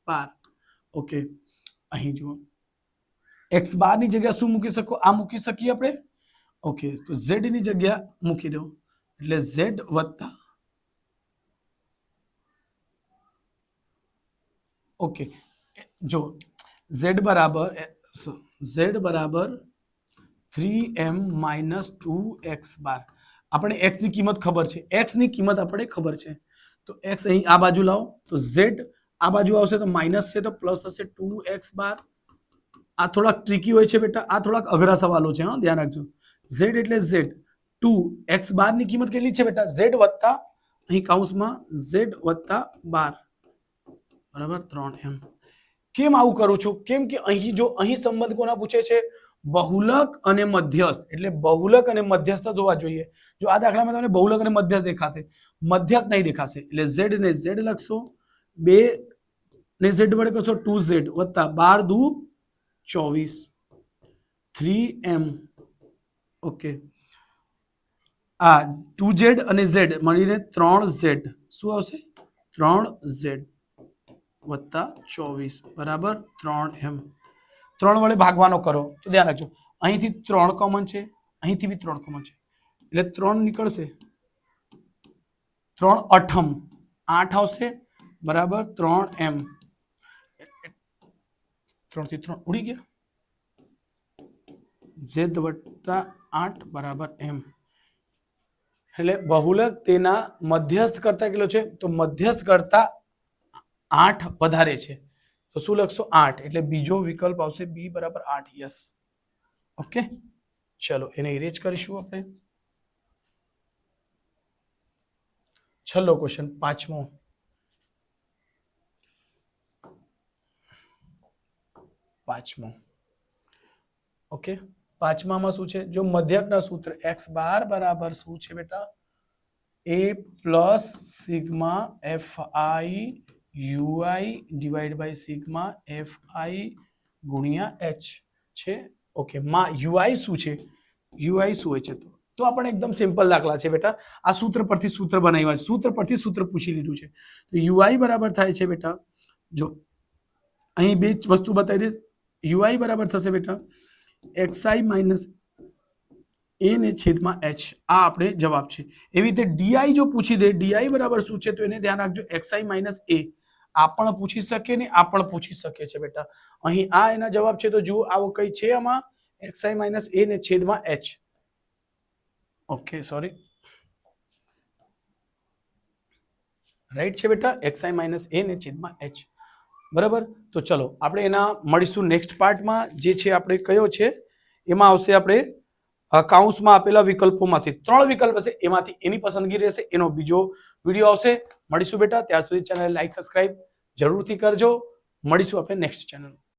bar, okay અહીં જુઓ x બાર ની જગ્યા શું મૂકી શકો, આ મૂકી શકીએ આપણે, ઓકે તો z ની જગ્યા મૂકી દો એટલે z વત્તા, ઓકે જો z બરાબર 3m માઇનસ 2x બાર, આપણે x ની કિંમત ખબર છે, x ની કિંમત આપણે ખબર છે, તો x અહીં આ બાજુ લાવો તો z આ બાજુ આવશે તો માઇનસ છે તો પ્લસ થશે 2x બાર. આ થોડાક ટ્રિકી હોય છે બેટા, આ થોડાક અઘરા સવાલો છે, હા ધ્યાન રાખજો. z એટલે z 2x બાર ની કિંમત કેટલી છે બેટા, z વત્તા અહીં કૌંસમાં z વત્તા 12 બરાબર 3m. કેમ આવું કરું છું, કેમ કે અહીં જો અહીં સંબંધ કોના પૂછે છે, બહુલક અને મધ્યસ્થ, એટલે બહુલક અને મધ્યસ્થ હોવા જોઈએ. જો આ દાખલામાં તમને બહુલક અને મધ્યસ્થ દેખાશે, મધ્યક નહીં દેખાશે, એટલે z ને z લખશો, 2 ને z વડે કરશો 2z વત્તા 12 દુ 24 3m, ઓકે આ 2z અને z મળીને 3z, શું આવશે 3z વત્તા 24 બરાબર 3m. 3 વડે ભાગવાનો કરો તો ધ્યાન રાખજો, અહીંથી 3 કોમન છે, અહીંથી બી 3 કોમન છે, એટલે 3 નીકળશે, 3 અઠમ 8 આવશે બરાબર 3m, 3 થી 3 ઉડી ગયા, z વત્તા 8 બરાબર m, એટલે બહુલક તેના મધ્યસ્થ કરતા કેટલો છે, તો મધ્યસ્થ કરતા 8 વધારે છે, તો શું લખશો 8, એટલે બીજો વિકલ્પ આવશે બી બરાબર 8, યસ ઓકે. ચલો એને ઇરેજ કરીશું આપણે. છેલ્લો ક્વેશ્ચન પાંચમો, ઓકે પાંચમામાં શું છે, જો મધ્યકના સૂત્ર x બાર બરાબર શું છે બેટા, a plus sigma fi ui divide by sigma fi ગુણ્યા h છે, ઓકે માં ui શું છે, ui શું હોય છે, તો આપણે એકદમ સિમ્પલ દાખલા છે બેટા, આ સૂત્ર પરથી સૂત્ર બનાવ્યા છે, સૂત્ર પરથી સૂત્ર પૂછી લીધું છે, તો ui બરાબર થાય છે બેટા, જો અહીં બે વસ્તુ બતાવી દઈશ, ui બરાબર થશે બેટા xi માઇનસ a ને છેદમાં h, આ આપણે જવાબ છે. એવી રીતે ડી જો પૂછી દે, ડી બરાબર શું છે તો એને ધ્યાન રાખજો, xi માઇનસ a, આ પણ પૂછી શકે ને આ પણ પૂછી શકે છે બેટા, અહીં આ એના જવાબ છે તો જુઓ આવો કઈ છે આમાં, xi માઇનસ a ને છેદમાં h, ઓકે સોરી રાઈટ છે બેટા, xi માઇનસ a ને છેદમાં h. બરાબર, તો ચલો આપણે એના મળીશું નેક્સ્ટ પાર્ટમાં. જે છે આપણે કયો છે એમાં આવશે આપણે કૌંસમાં આપેલા વિકલ્પોમાંથી 3 વિકલ્પ હશે, એમાંથી એની પસંદગી રહેશે, એનો બીજો વિડીયો આવશે. મળીશું બેટા, ત્યાર સુધી ચેનલ લાઈક સબસ્ક્રાઇબ જરૂરથી કરજો. મળીશું આપણે નેક્સ્ટ ચેનલ.